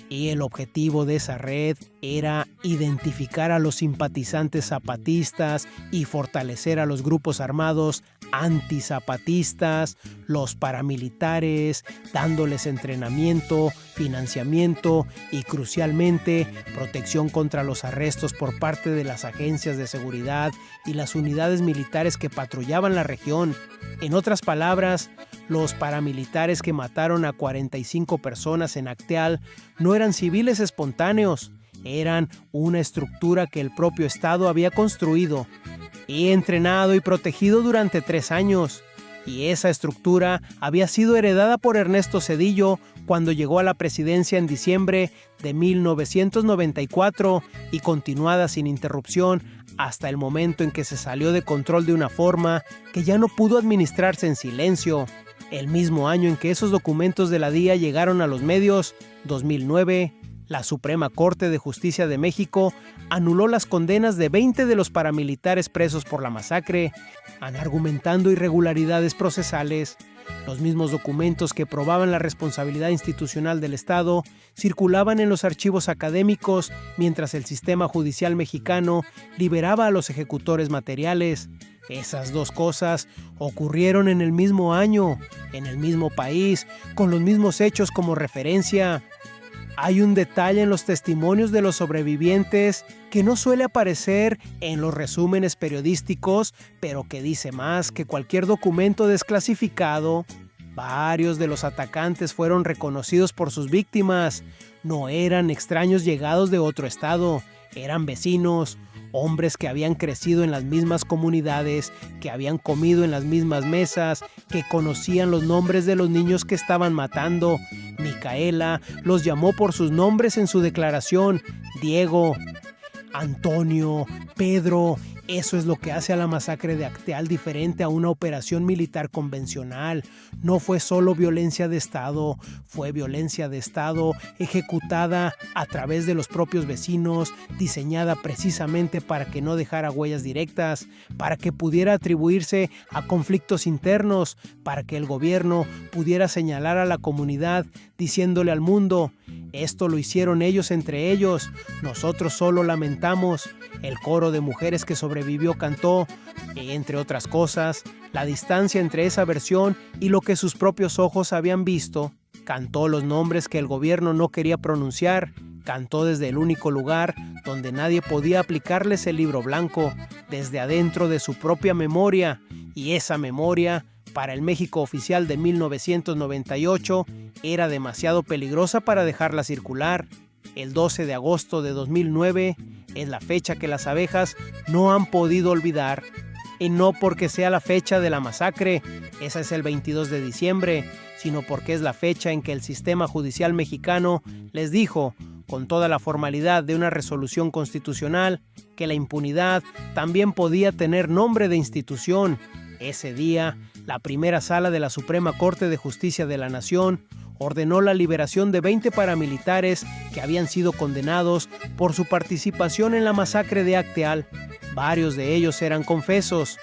A: Y el objetivo de esa red era identificar a los simpatizantes zapatistas y fortalecer a los grupos armados antizapatistas, los paramilitares, dándoles entrenamiento, financiamiento y, crucialmente, protección contra los arrestos por parte de las agencias de seguridad y las unidades militares que patrullaban la región. En otras palabras, los paramilitares que mataron a 45 personas en Acteal no eran civiles espontáneos, eran una estructura que el propio Estado había construido y entrenado y protegido durante 3 años. Y esa estructura había sido heredada por Ernesto Zedillo cuando llegó a la presidencia en diciembre de 1994 y continuada sin interrupción hasta el momento en que se salió de control de una forma que ya no pudo administrarse en silencio. El mismo año en que esos documentos de la DIA llegaron a los medios, 2009, la Suprema Corte de Justicia de México anuló las condenas de 20 de los paramilitares presos por la masacre, argumentando irregularidades procesales. Los mismos documentos que probaban la responsabilidad institucional del Estado circulaban en los archivos académicos mientras el sistema judicial mexicano liberaba a los ejecutores materiales. Esas dos cosas ocurrieron en el mismo año, en el mismo país, con los mismos hechos como referencia. Hay un detalle en los testimonios de los sobrevivientes que no suele aparecer en los resúmenes periodísticos, pero que dice más que cualquier documento desclasificado. Varios de los atacantes fueron reconocidos por sus víctimas. No eran extraños llegados de otro estado, eran vecinos, hombres que habían crecido en las mismas comunidades, que habían comido en las mismas mesas, que conocían los nombres de los niños que estaban matando. Micaela los llamó por sus nombres en su declaración: Diego, Antonio, Pedro. Eso es lo que hace a la masacre de Acteal diferente a una operación militar convencional. No fue solo violencia de Estado, fue violencia de Estado ejecutada a través de los propios vecinos, diseñada precisamente para que no dejara huellas directas, para que pudiera atribuirse a conflictos internos, para que el gobierno pudiera señalar a la comunidad diciéndole al mundo: esto lo hicieron ellos entre ellos, nosotros solo lamentamos. El coro de mujeres que sobrevivió cantó, entre otras cosas, la distancia entre esa versión y lo que sus propios ojos habían visto. Cantó los nombres que el gobierno no quería pronunciar. Cantó desde el único lugar donde nadie podía aplicarles el libro blanco, desde adentro de su propia memoria. Y esa memoria, para el México oficial de 1998, era demasiado peligrosa para dejarla circular. El 12 de agosto de 2009 es la fecha que las abejas no han podido olvidar. Y no porque sea la fecha de la masacre, esa es el 22 de diciembre, sino porque es la fecha en que el sistema judicial mexicano les dijo, con toda la formalidad de una resolución constitucional, que la impunidad también podía tener nombre de institución. Ese día, la primera sala de la Suprema Corte de Justicia de la Nación ordenó la liberación de 20 paramilitares que habían sido condenados por su participación en la masacre de Acteal. Varios de ellos eran confesos,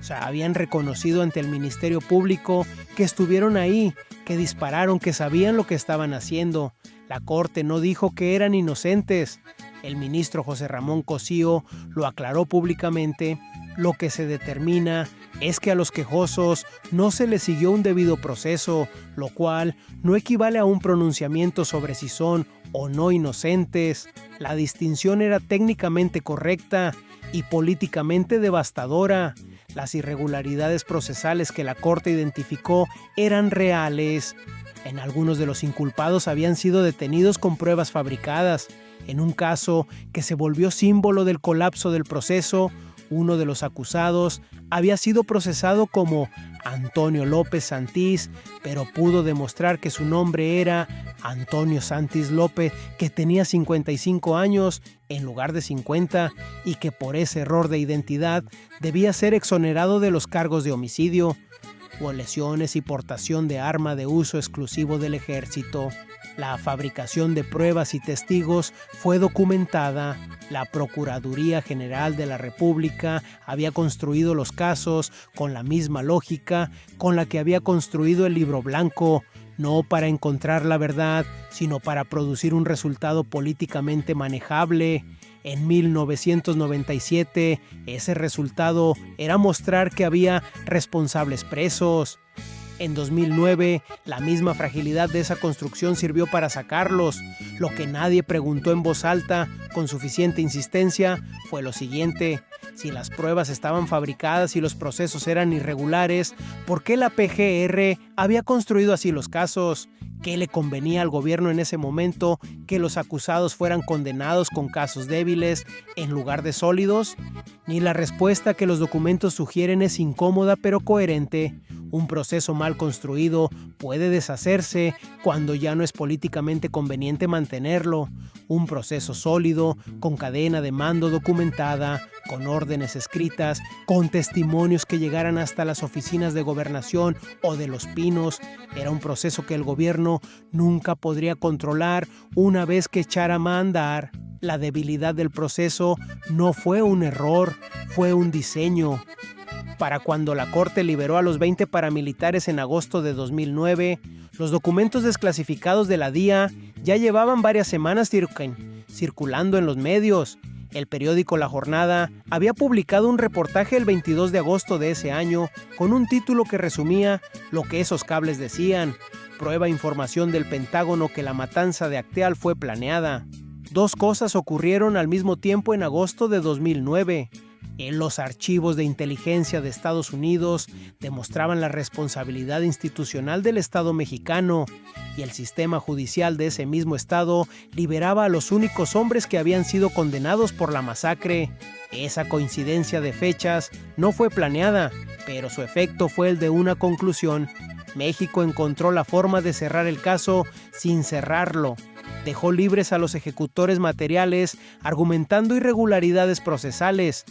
A: habían reconocido ante el Ministerio Público que estuvieron ahí, que dispararon, que sabían lo que estaban haciendo. La Corte no dijo que eran inocentes. El ministro José Ramón Cosío lo aclaró públicamente. Lo que se determina es que a los quejosos no se les siguió un debido proceso, lo cual no equivale a un pronunciamiento sobre si son o no inocentes. La distinción era técnicamente correcta y políticamente devastadora. Las irregularidades procesales que la Corte identificó eran reales. En algunos de los inculpados habían sido detenidos con pruebas fabricadas. En un caso que se volvió símbolo del colapso del proceso, uno de los acusados había sido procesado como Antonio López Santís, pero pudo demostrar que su nombre era Antonio Santís López, que tenía 55 años en lugar de 50 y que por ese error de identidad debía ser exonerado de los cargos de homicidio o lesiones y portación de arma de uso exclusivo del ejército. La fabricación de pruebas y testigos fue documentada. La Procuraduría General de la República había construido los casos con la misma lógica con la que había construido el libro blanco. no para encontrar la verdad, sino para producir un resultado políticamente manejable. En 1997, ese resultado era mostrar que había responsables presos. En 2009, la misma fragilidad de esa construcción sirvió para sacarlos. Lo que nadie preguntó en voz alta, con suficiente insistencia, fue lo siguiente: si las pruebas estaban fabricadas y los procesos eran irregulares, ¿por qué la PGR había construido así los casos? ¿Qué le convenía al gobierno en ese momento que los acusados fueran condenados con casos débiles en lugar de sólidos? Ni la respuesta que los documentos sugieren es incómoda pero coherente. Un proceso mal construido puede deshacerse cuando ya no es políticamente conveniente mantenerlo. Un proceso sólido, con cadena de mando documentada, con órdenes escritas, con testimonios que llegaran hasta las oficinas de gobernación o de Los Pinos, era un proceso que el gobierno nunca podría controlar una vez que echara a andar. La debilidad del proceso no fue un error, fue un diseño. Para cuando la Corte liberó a los 20 paramilitares en agosto de 2009, los documentos desclasificados de la DIA ya llevaban varias semanas circulando en los medios. El periódico La Jornada había publicado un reportaje el 22 de agosto de ese año con un título que resumía lo que esos cables decían: prueba información del Pentágono que la matanza de Acteal fue planeada. Dos cosas ocurrieron al mismo tiempo en agosto de 2009. En los archivos de inteligencia de Estados Unidos demostraban la responsabilidad institucional del Estado mexicano, y el sistema judicial de ese mismo estado liberaba a los únicos hombres que habían sido condenados por la masacre. Esa coincidencia de fechas no fue planeada, pero su efecto fue el de una conclusión. México encontró la forma de cerrar el caso sin cerrarlo. Dejó libres a los ejecutores materiales, argumentando irregularidades procesales.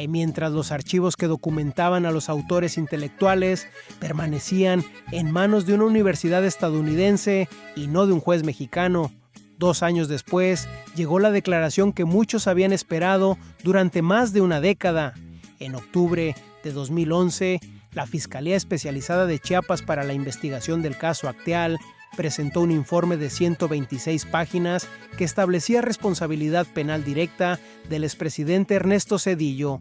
A: Mientras los archivos que documentaban a los autores intelectuales permanecían en manos de una universidad estadounidense y no de un juez mexicano. 2 años después, llegó la declaración que muchos habían esperado durante más de una década. En octubre de 2011, la Fiscalía Especializada de Chiapas para la investigación del caso Acteal presentó un informe de 126 páginas que establecía responsabilidad penal directa del expresidente Ernesto Zedillo.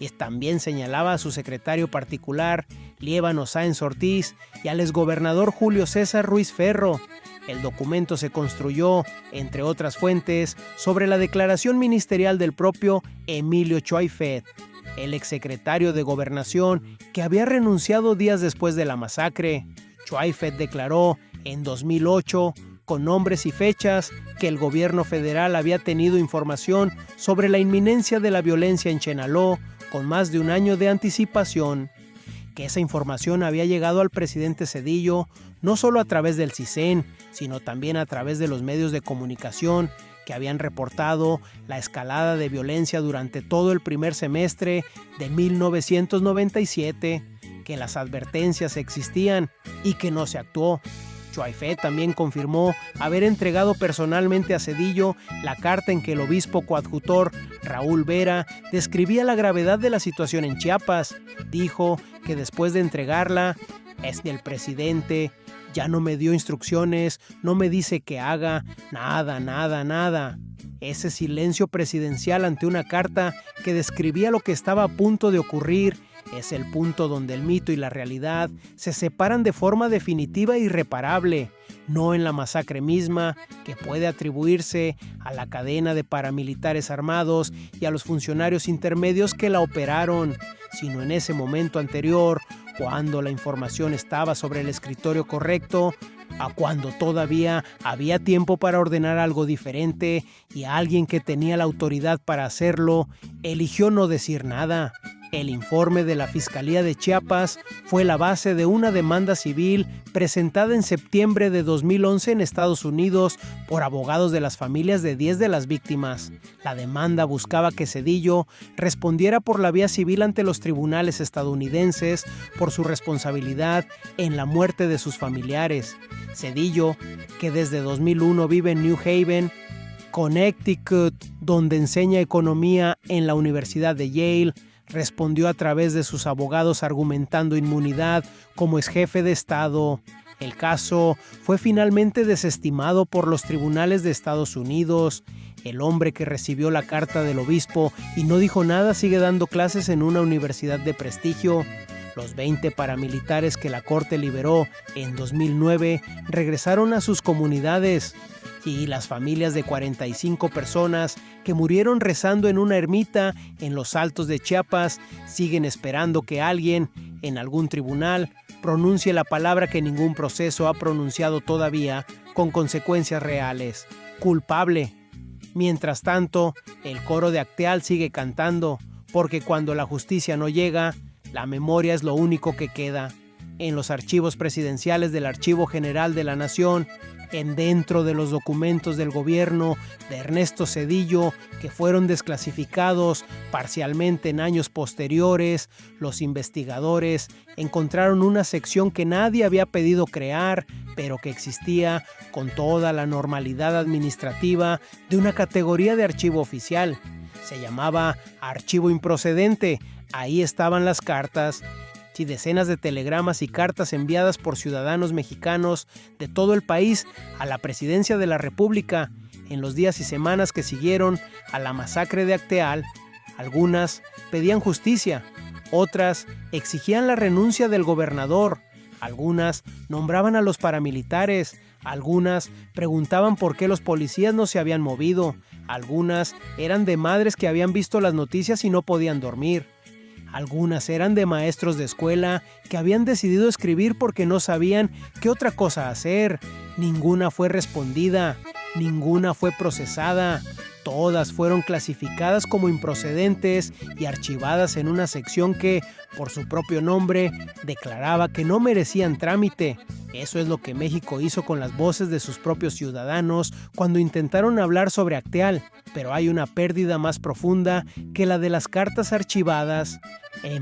A: Y también señalaba a su secretario particular, Liévano Sáenz Ortiz, y al exgobernador Julio César Ruiz Ferro. El documento se construyó, entre otras fuentes, sobre la declaración ministerial del propio Emilio Choaifet, el exsecretario de Gobernación que había renunciado días después de la masacre. Choaifet declaró en 2008, con nombres y fechas, que el gobierno federal había tenido información sobre la inminencia de la violencia en Chenaló con más de un año de anticipación, que esa información había llegado al presidente Zedillo no solo a través del CISEN, sino también a través de los medios de comunicación que habían reportado la escalada de violencia durante todo el primer semestre de 1997, que las advertencias existían y que no se actuó. Choaifet también confirmó haber entregado personalmente a Zedillo la carta en que el obispo coadjutor Raúl Vera describía la gravedad de la situación en Chiapas. Dijo que después de entregarla, el presidente ya no me dio instrucciones, no me dice qué haga, nada. Ese silencio presidencial ante una carta que describía lo que estaba a punto de ocurrir es el punto donde el mito y la realidad se separan de forma definitiva e irreparable, no en la masacre misma, que puede atribuirse a la cadena de paramilitares armados y a los funcionarios intermedios que la operaron, sino en ese momento anterior, cuando la información estaba sobre el escritorio correcto, a cuando todavía había tiempo para ordenar algo diferente y alguien que tenía la autoridad para hacerlo eligió no decir nada. El informe de la Fiscalía de Chiapas fue la base de una demanda civil presentada en septiembre de 2011 en Estados Unidos por abogados de las familias de 10 de las víctimas. La demanda buscaba que Zedillo respondiera por la vía civil ante los tribunales estadounidenses por su responsabilidad en la muerte de sus familiares. Zedillo, que desde 2001 vive en New Haven, Connecticut, donde enseña economía en la Universidad de Yale, respondió a través de sus abogados argumentando inmunidad como ex jefe de Estado. El caso fue finalmente desestimado por los tribunales de Estados Unidos. El hombre que recibió la carta del obispo y no dijo nada sigue dando clases en una universidad de prestigio. Los 20 paramilitares que la corte liberó en 2009 regresaron a sus comunidades. Y las familias de 45 personas que murieron rezando en una ermita en los Altos de Chiapas siguen esperando que alguien, en algún tribunal, pronuncie la palabra que ningún proceso ha pronunciado todavía con consecuencias reales: culpable. Mientras tanto, el coro de Acteal sigue cantando, porque cuando la justicia no llega, la memoria es lo único que queda. En los archivos presidenciales del Archivo General de la Nación, dentro de los documentos del gobierno de Ernesto Zedillo que fueron desclasificados parcialmente en años posteriores, los investigadores encontraron una sección que nadie había pedido crear, pero que existía con toda la normalidad administrativa de una categoría de archivo oficial. Se llamaba archivo improcedente. Ahí estaban las cartas y decenas de telegramas y cartas enviadas por ciudadanos mexicanos de todo el país a la presidencia de la República en los días y semanas que siguieron a la masacre de Acteal. Algunas pedían justicia, otras exigían la renuncia del gobernador, algunas nombraban a los paramilitares, algunas preguntaban por qué los policías no se habían movido, algunas eran de madres que habían visto las noticias y no podían dormir. Algunas eran de maestros de escuela que habían decidido escribir porque no sabían qué otra cosa hacer. Ninguna fue respondida, ninguna fue procesada. Todas fueron clasificadas como improcedentes y archivadas en una sección que, por su propio nombre, declaraba que no merecían trámite. Eso es lo que México hizo con las voces de sus propios ciudadanos cuando intentaron hablar sobre Acteal, pero hay una pérdida más profunda que la de las cartas archivadas.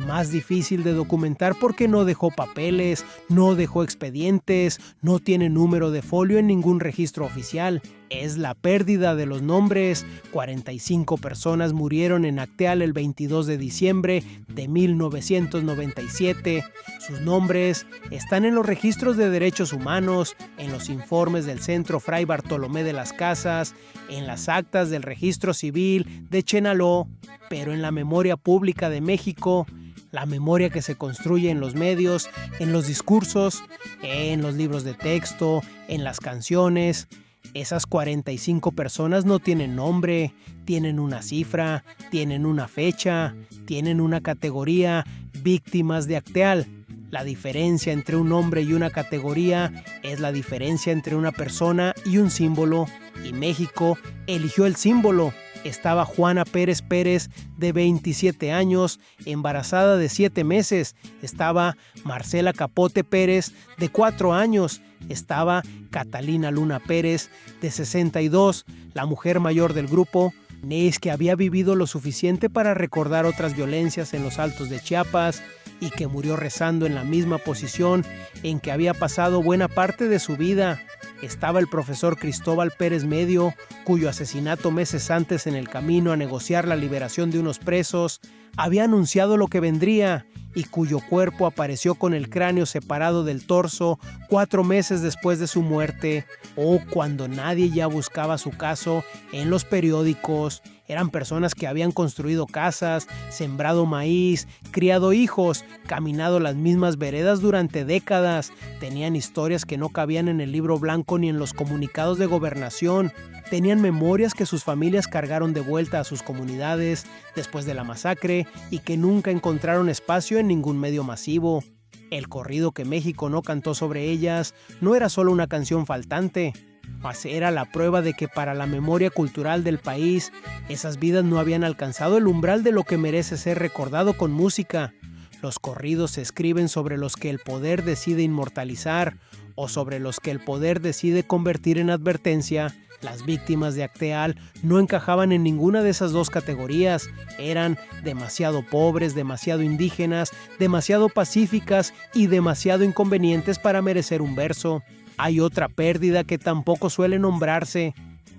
A: Más difícil de documentar porque no dejó papeles, no dejó expedientes, no tiene número de folio en ningún registro oficial. Es la pérdida de los nombres. 45 personas murieron en Acteal el 22 de diciembre de 1997. Sus nombres están en los registros de derechos humanos, en los informes del Centro Fray Bartolomé de las Casas, en las actas del registro civil de Chenaló, pero en la memoria pública de México, la memoria que se construye en los medios, en los discursos, en los libros de texto, en las canciones. Esas 45 personas no tienen nombre, tienen una cifra, tienen una fecha, tienen una categoría: víctimas de Acteal. La diferencia entre un nombre y una categoría es la diferencia entre una persona y un símbolo, y México eligió el símbolo. Estaba Juana Pérez Pérez, de 27 años, embarazada de 7 meses. Estaba Marcela Capote Pérez, de 4 años. Estaba Catalina Luna Pérez, de 62, la mujer mayor del grupo. Inés, que había vivido lo suficiente para recordar otras violencias en los Altos de Chiapas y que murió rezando en la misma posición en que había pasado buena parte de su vida. Estaba el profesor Cristóbal Pérez Medio, cuyo asesinato meses antes, en el camino a negociar la liberación de unos presos, había anunciado lo que vendría, y cuyo cuerpo apareció con el cráneo separado del torso 4 meses después de su muerte, o cuando nadie ya buscaba su caso en los periódicos. Eran personas que habían construido casas, sembrado maíz, criado hijos, caminado las mismas veredas durante décadas. Tenían historias que no cabían en el libro blanco ni en los comunicados de gobernación. Tenían memorias que sus familias cargaron de vuelta a sus comunidades después de la masacre y que nunca encontraron espacio en ningún medio masivo. El corrido que México no cantó sobre ellas no era solo una canción faltante, mas era la prueba de que para la memoria cultural del país, esas vidas no habían alcanzado el umbral de lo que merece ser recordado con música. Los corridos se escriben sobre los que el poder decide inmortalizar o sobre los que el poder decide convertir en advertencia. Las víctimas de Acteal no encajaban en ninguna de esas dos categorías. Eran demasiado pobres, demasiado indígenas, demasiado pacíficas y demasiado inconvenientes para merecer un verso. Hay otra pérdida que tampoco suele nombrarse: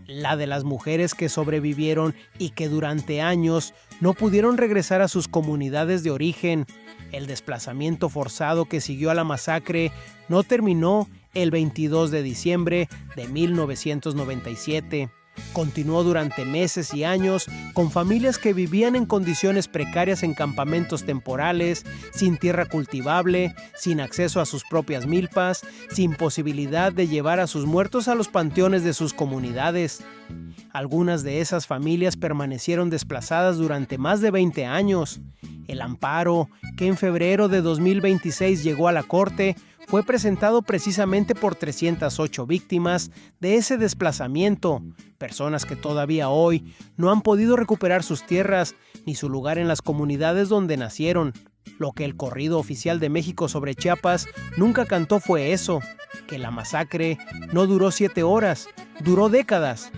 A: la de las mujeres que sobrevivieron y que durante años no pudieron regresar a sus comunidades de origen. El desplazamiento forzado que siguió a la masacre no terminó el 22 de diciembre de 1997. Continuó durante meses y años con familias que vivían en condiciones precarias en campamentos temporales, sin tierra cultivable, sin acceso a sus propias milpas, sin posibilidad de llevar a sus muertos a los panteones de sus comunidades. Algunas de esas familias permanecieron desplazadas durante más de 20 años. El amparo, que en febrero de 2026 llegó a la Corte, fue presentado precisamente por 308 víctimas de ese desplazamiento, personas que todavía hoy no han podido recuperar sus tierras ni su lugar en las comunidades donde nacieron. Lo que el corrido oficial de México sobre Chiapas nunca cantó fue eso, que la masacre no duró 7 horas, duró décadas.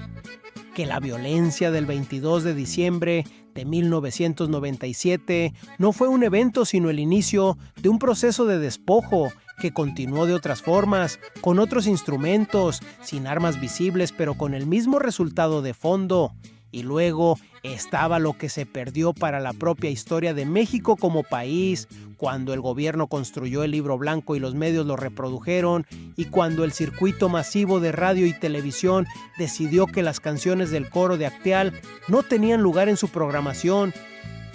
A: Que la violencia del 22 de diciembre de 1997 no fue un evento sino el inicio de un proceso de despojo que continuó de otras formas, con otros instrumentos, sin armas visibles pero con el mismo resultado de fondo. Y luego estaba lo que se perdió para la propia historia de México como país, cuando el gobierno construyó el Libro Blanco y los medios lo reprodujeron, y cuando el circuito masivo de radio y televisión decidió que las canciones del coro de Acteal no tenían lugar en su programación.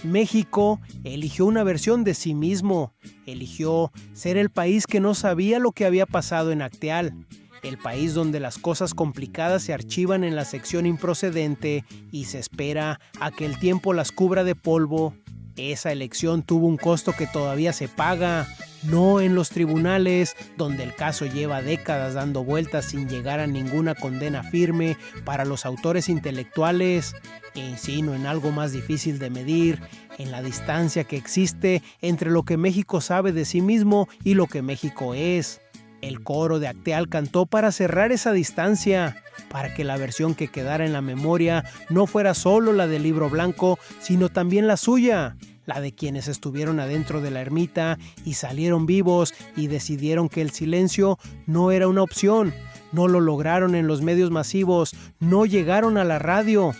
A: México eligió una versión de sí mismo, eligió ser el país que no sabía lo que había pasado en Acteal, el país donde las cosas complicadas se archivan en la sección improcedente y se espera a que el tiempo las cubra de polvo. Esa elección tuvo un costo que todavía se paga, no en los tribunales, donde el caso lleva décadas dando vueltas sin llegar a ninguna condena firme para los autores intelectuales, sino en algo más difícil de medir, en la distancia que existe entre lo que México sabe de sí mismo y lo que México es. El coro de Acteal cantó para cerrar esa distancia, para que la versión que quedara en la memoria no fuera solo la del Libro Blanco, sino también la suya, la de quienes estuvieron adentro de la ermita y salieron vivos y decidieron que el silencio no era una opción. No lo lograron en los medios masivos, no llegaron a la radio.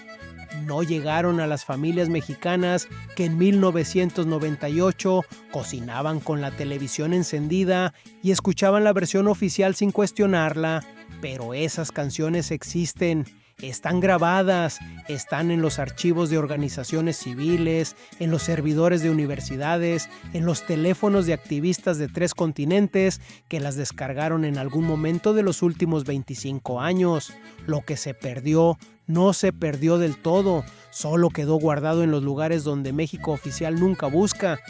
A: No llegaron a las familias mexicanas que en 1998 cocinaban con la televisión encendida y escuchaban la versión oficial sin cuestionarla. Pero esas canciones existen, están grabadas, están en los archivos de organizaciones civiles, en los servidores de universidades, en los teléfonos de activistas de 3 continentes que las descargaron en algún momento de los últimos 25 años. Lo que se perdió no se perdió del todo, solo quedó guardado en los lugares donde México oficial nunca busca.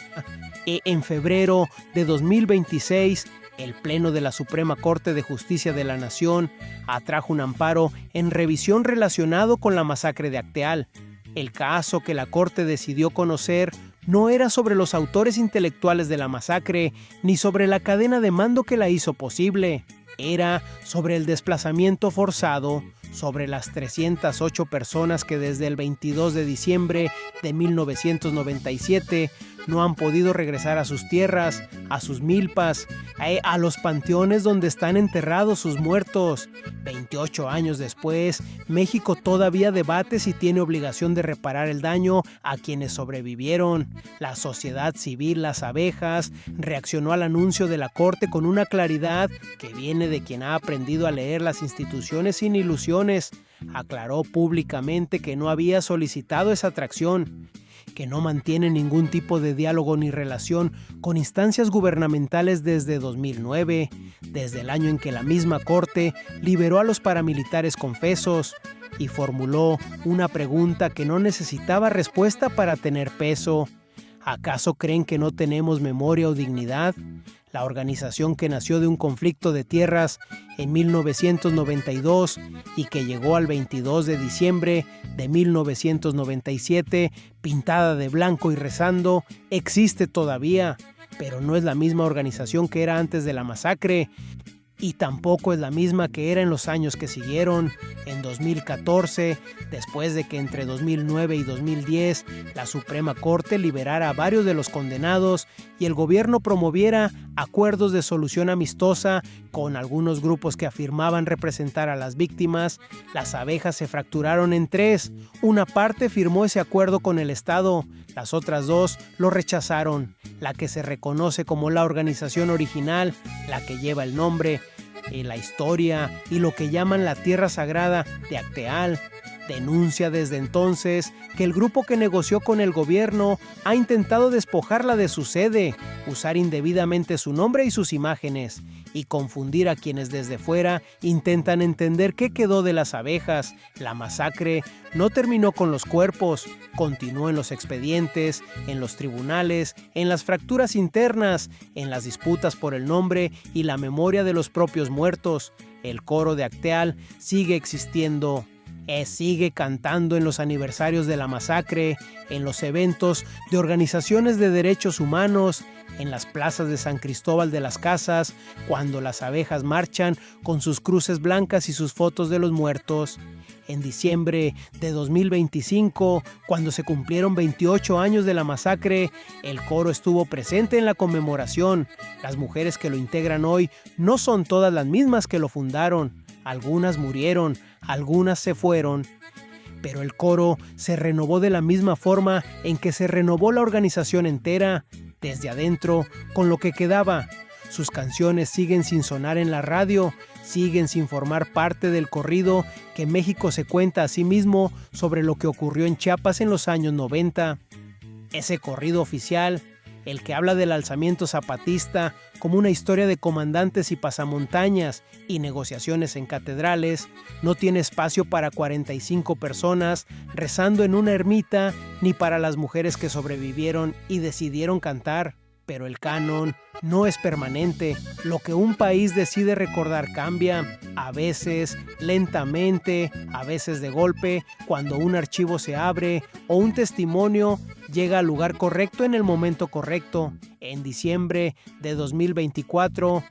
A: En febrero de 2026, el Pleno de la Suprema Corte de Justicia de la Nación atrajo un amparo en revisión relacionado con la masacre de Acteal. El caso que la Corte decidió conocer no era sobre los autores intelectuales de la masacre, ni sobre la cadena de mando que la hizo posible. Era sobre el desplazamiento forzado, sobre las 308 personas que desde el 22 de diciembre de 1997 no han podido regresar a sus tierras, a sus milpas, a los panteones donde están enterrados sus muertos. 28 años después, México todavía debate si tiene obligación de reparar el daño a quienes sobrevivieron. La sociedad civil, las abejas, reaccionó al anuncio de la Corte con una claridad que viene de quien ha aprendido a leer las instituciones sin ilusiones. Aclaró públicamente que no había solicitado esa atracción, que no mantiene ningún tipo de diálogo ni relación con instancias gubernamentales desde 2009, desde el año en que la misma Corte liberó a los paramilitares confesos, y formuló una pregunta que no necesitaba respuesta para tener peso. ¿Acaso creen que no tenemos memoria o dignidad? La organización que nació de un conflicto de tierras en 1992 y que llegó al 22 de diciembre de 1997, pintada de blanco y rezando, existe todavía, pero no es la misma organización que era antes de la masacre. Y tampoco es la misma que era en los años que siguieron. En 2014, después de que entre 2009 y 2010 la Suprema Corte liberara a varios de los condenados y el gobierno promoviera acuerdos de solución amistosa con algunos grupos que afirmaban representar a las víctimas, las abejas se fracturaron en 3. Una parte firmó ese acuerdo con el Estado, las otras 2 lo rechazaron. La que se reconoce como la organización original, la que lleva el nombre la historia y lo que llaman la Tierra Sagrada de Acteal. Denuncia desde entonces que el grupo que negoció con el gobierno ha intentado despojarla de su sede, usar indebidamente su nombre y sus imágenes, y confundir a quienes desde fuera intentan entender qué quedó de las abejas. La masacre no terminó con los cuerpos, continuó en los expedientes, en los tribunales, en las fracturas internas, en las disputas por el nombre y la memoria de los propios muertos. El coro de Acteal sigue existiendo. Sigue cantando en los aniversarios de la masacre, en los eventos de organizaciones de derechos humanos, en las plazas de San Cristóbal de las Casas, cuando las abejas marchan con sus cruces blancas y sus fotos de los muertos. En diciembre de 2025, cuando se cumplieron 28 años de la masacre, el coro estuvo presente en la conmemoración. Las mujeres que lo integran hoy no son todas las mismas que lo fundaron. Algunas murieron, algunas se fueron, pero el coro se renovó de la misma forma en que se renovó la organización entera, desde adentro, con lo que quedaba. Sus canciones siguen sin sonar en la radio, siguen sin formar parte del corrido que México se cuenta a sí mismo sobre lo que ocurrió en Chiapas en los años 90. Ese corrido oficial, el que habla del alzamiento zapatista como una historia de comandantes y pasamontañas y negociaciones en catedrales, no tiene espacio para 45 personas rezando en una ermita, ni para las mujeres que sobrevivieron y decidieron cantar. Pero el canon no es permanente. Lo que un país decide recordar cambia, a veces lentamente, a veces de golpe, cuando un archivo se abre o un testimonio llega al lugar correcto en el momento correcto. En diciembre de 2024,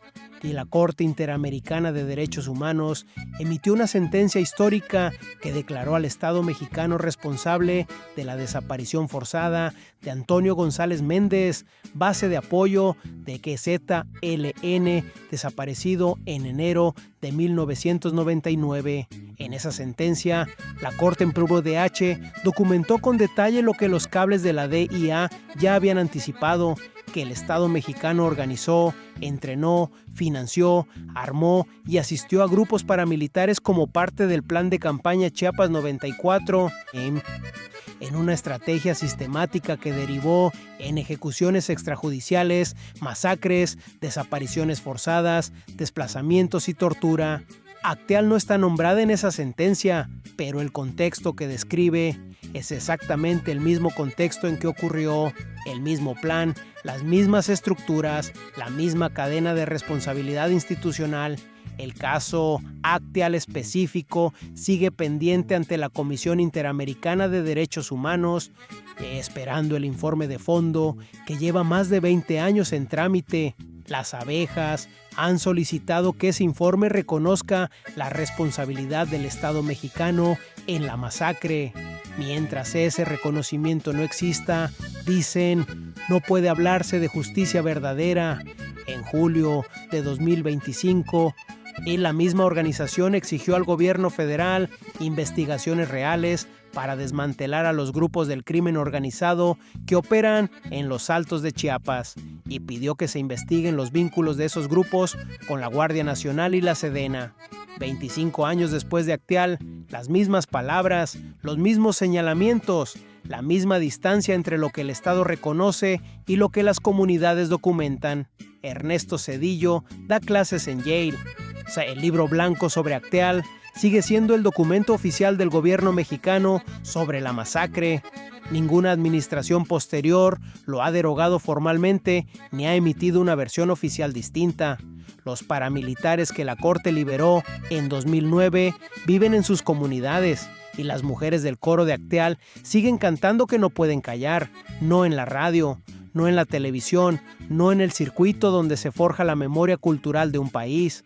A: y la Corte Interamericana de Derechos Humanos emitió una sentencia histórica que declaró al Estado mexicano responsable de la desaparición forzada de Antonio González Méndez, base de apoyo de QZLN, desaparecido en enero de 1999. En esa sentencia, la Corte en Pluro DH documentó con detalle lo que los cables de la DIA ya habían anticipado, que el Estado mexicano organizó, entrenó, financió, armó y asistió a grupos paramilitares como parte del plan de campaña Chiapas 94, en una estrategia sistemática que derivó en ejecuciones extrajudiciales, masacres, desapariciones forzadas, desplazamientos y tortura. Acteal no está nombrada en esa sentencia, pero el contexto que describe es exactamente el mismo contexto en que ocurrió, el mismo plan, las mismas estructuras, la misma cadena de responsabilidad institucional. El caso Acteal específico sigue pendiente ante la Comisión Interamericana de Derechos Humanos, esperando el informe de fondo que lleva más de 20 años en trámite. Las abejas han solicitado que ese informe reconozca la responsabilidad del Estado mexicano en la masacre. Mientras ese reconocimiento no exista, dicen, no puede hablarse de justicia verdadera. En julio de 2025, la misma organización exigió al gobierno federal investigaciones reales para desmantelar a los grupos del crimen organizado que operan en los Altos de Chiapas y pidió que se investiguen los vínculos de esos grupos con la Guardia Nacional y la Sedena. 25 años después de Acteal, las mismas palabras, los mismos señalamientos, la misma distancia entre lo que el Estado reconoce y lo que las comunidades documentan. Ernesto Zedillo da clases en Yale. El libro blanco sobre Acteal sigue siendo el documento oficial del gobierno mexicano sobre la masacre. Ninguna administración posterior lo ha derogado formalmente ni ha emitido una versión oficial distinta. Los paramilitares que la Corte liberó en 2009 viven en sus comunidades y las mujeres del coro de Acteal siguen cantando que no pueden callar, no en la radio, no en la televisión, no en el circuito donde se forja la memoria cultural de un país,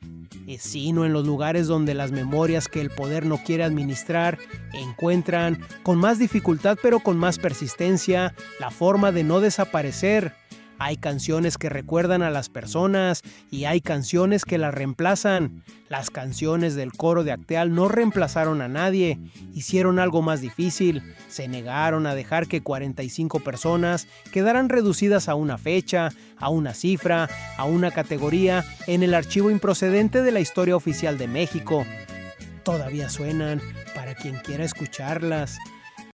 A: sino en los lugares donde las memorias que el poder no quiere administrar encuentran, con más dificultad pero con más persistencia, la forma de no desaparecer. Hay canciones que recuerdan a las personas y hay canciones que las reemplazan. Las canciones del coro de Acteal no reemplazaron a nadie, hicieron algo más difícil. Se negaron a dejar que 45 personas quedaran reducidas a una fecha, a una cifra, a una categoría en el archivo improcedente de la historia oficial de México. Todavía suenan para quien quiera escucharlas.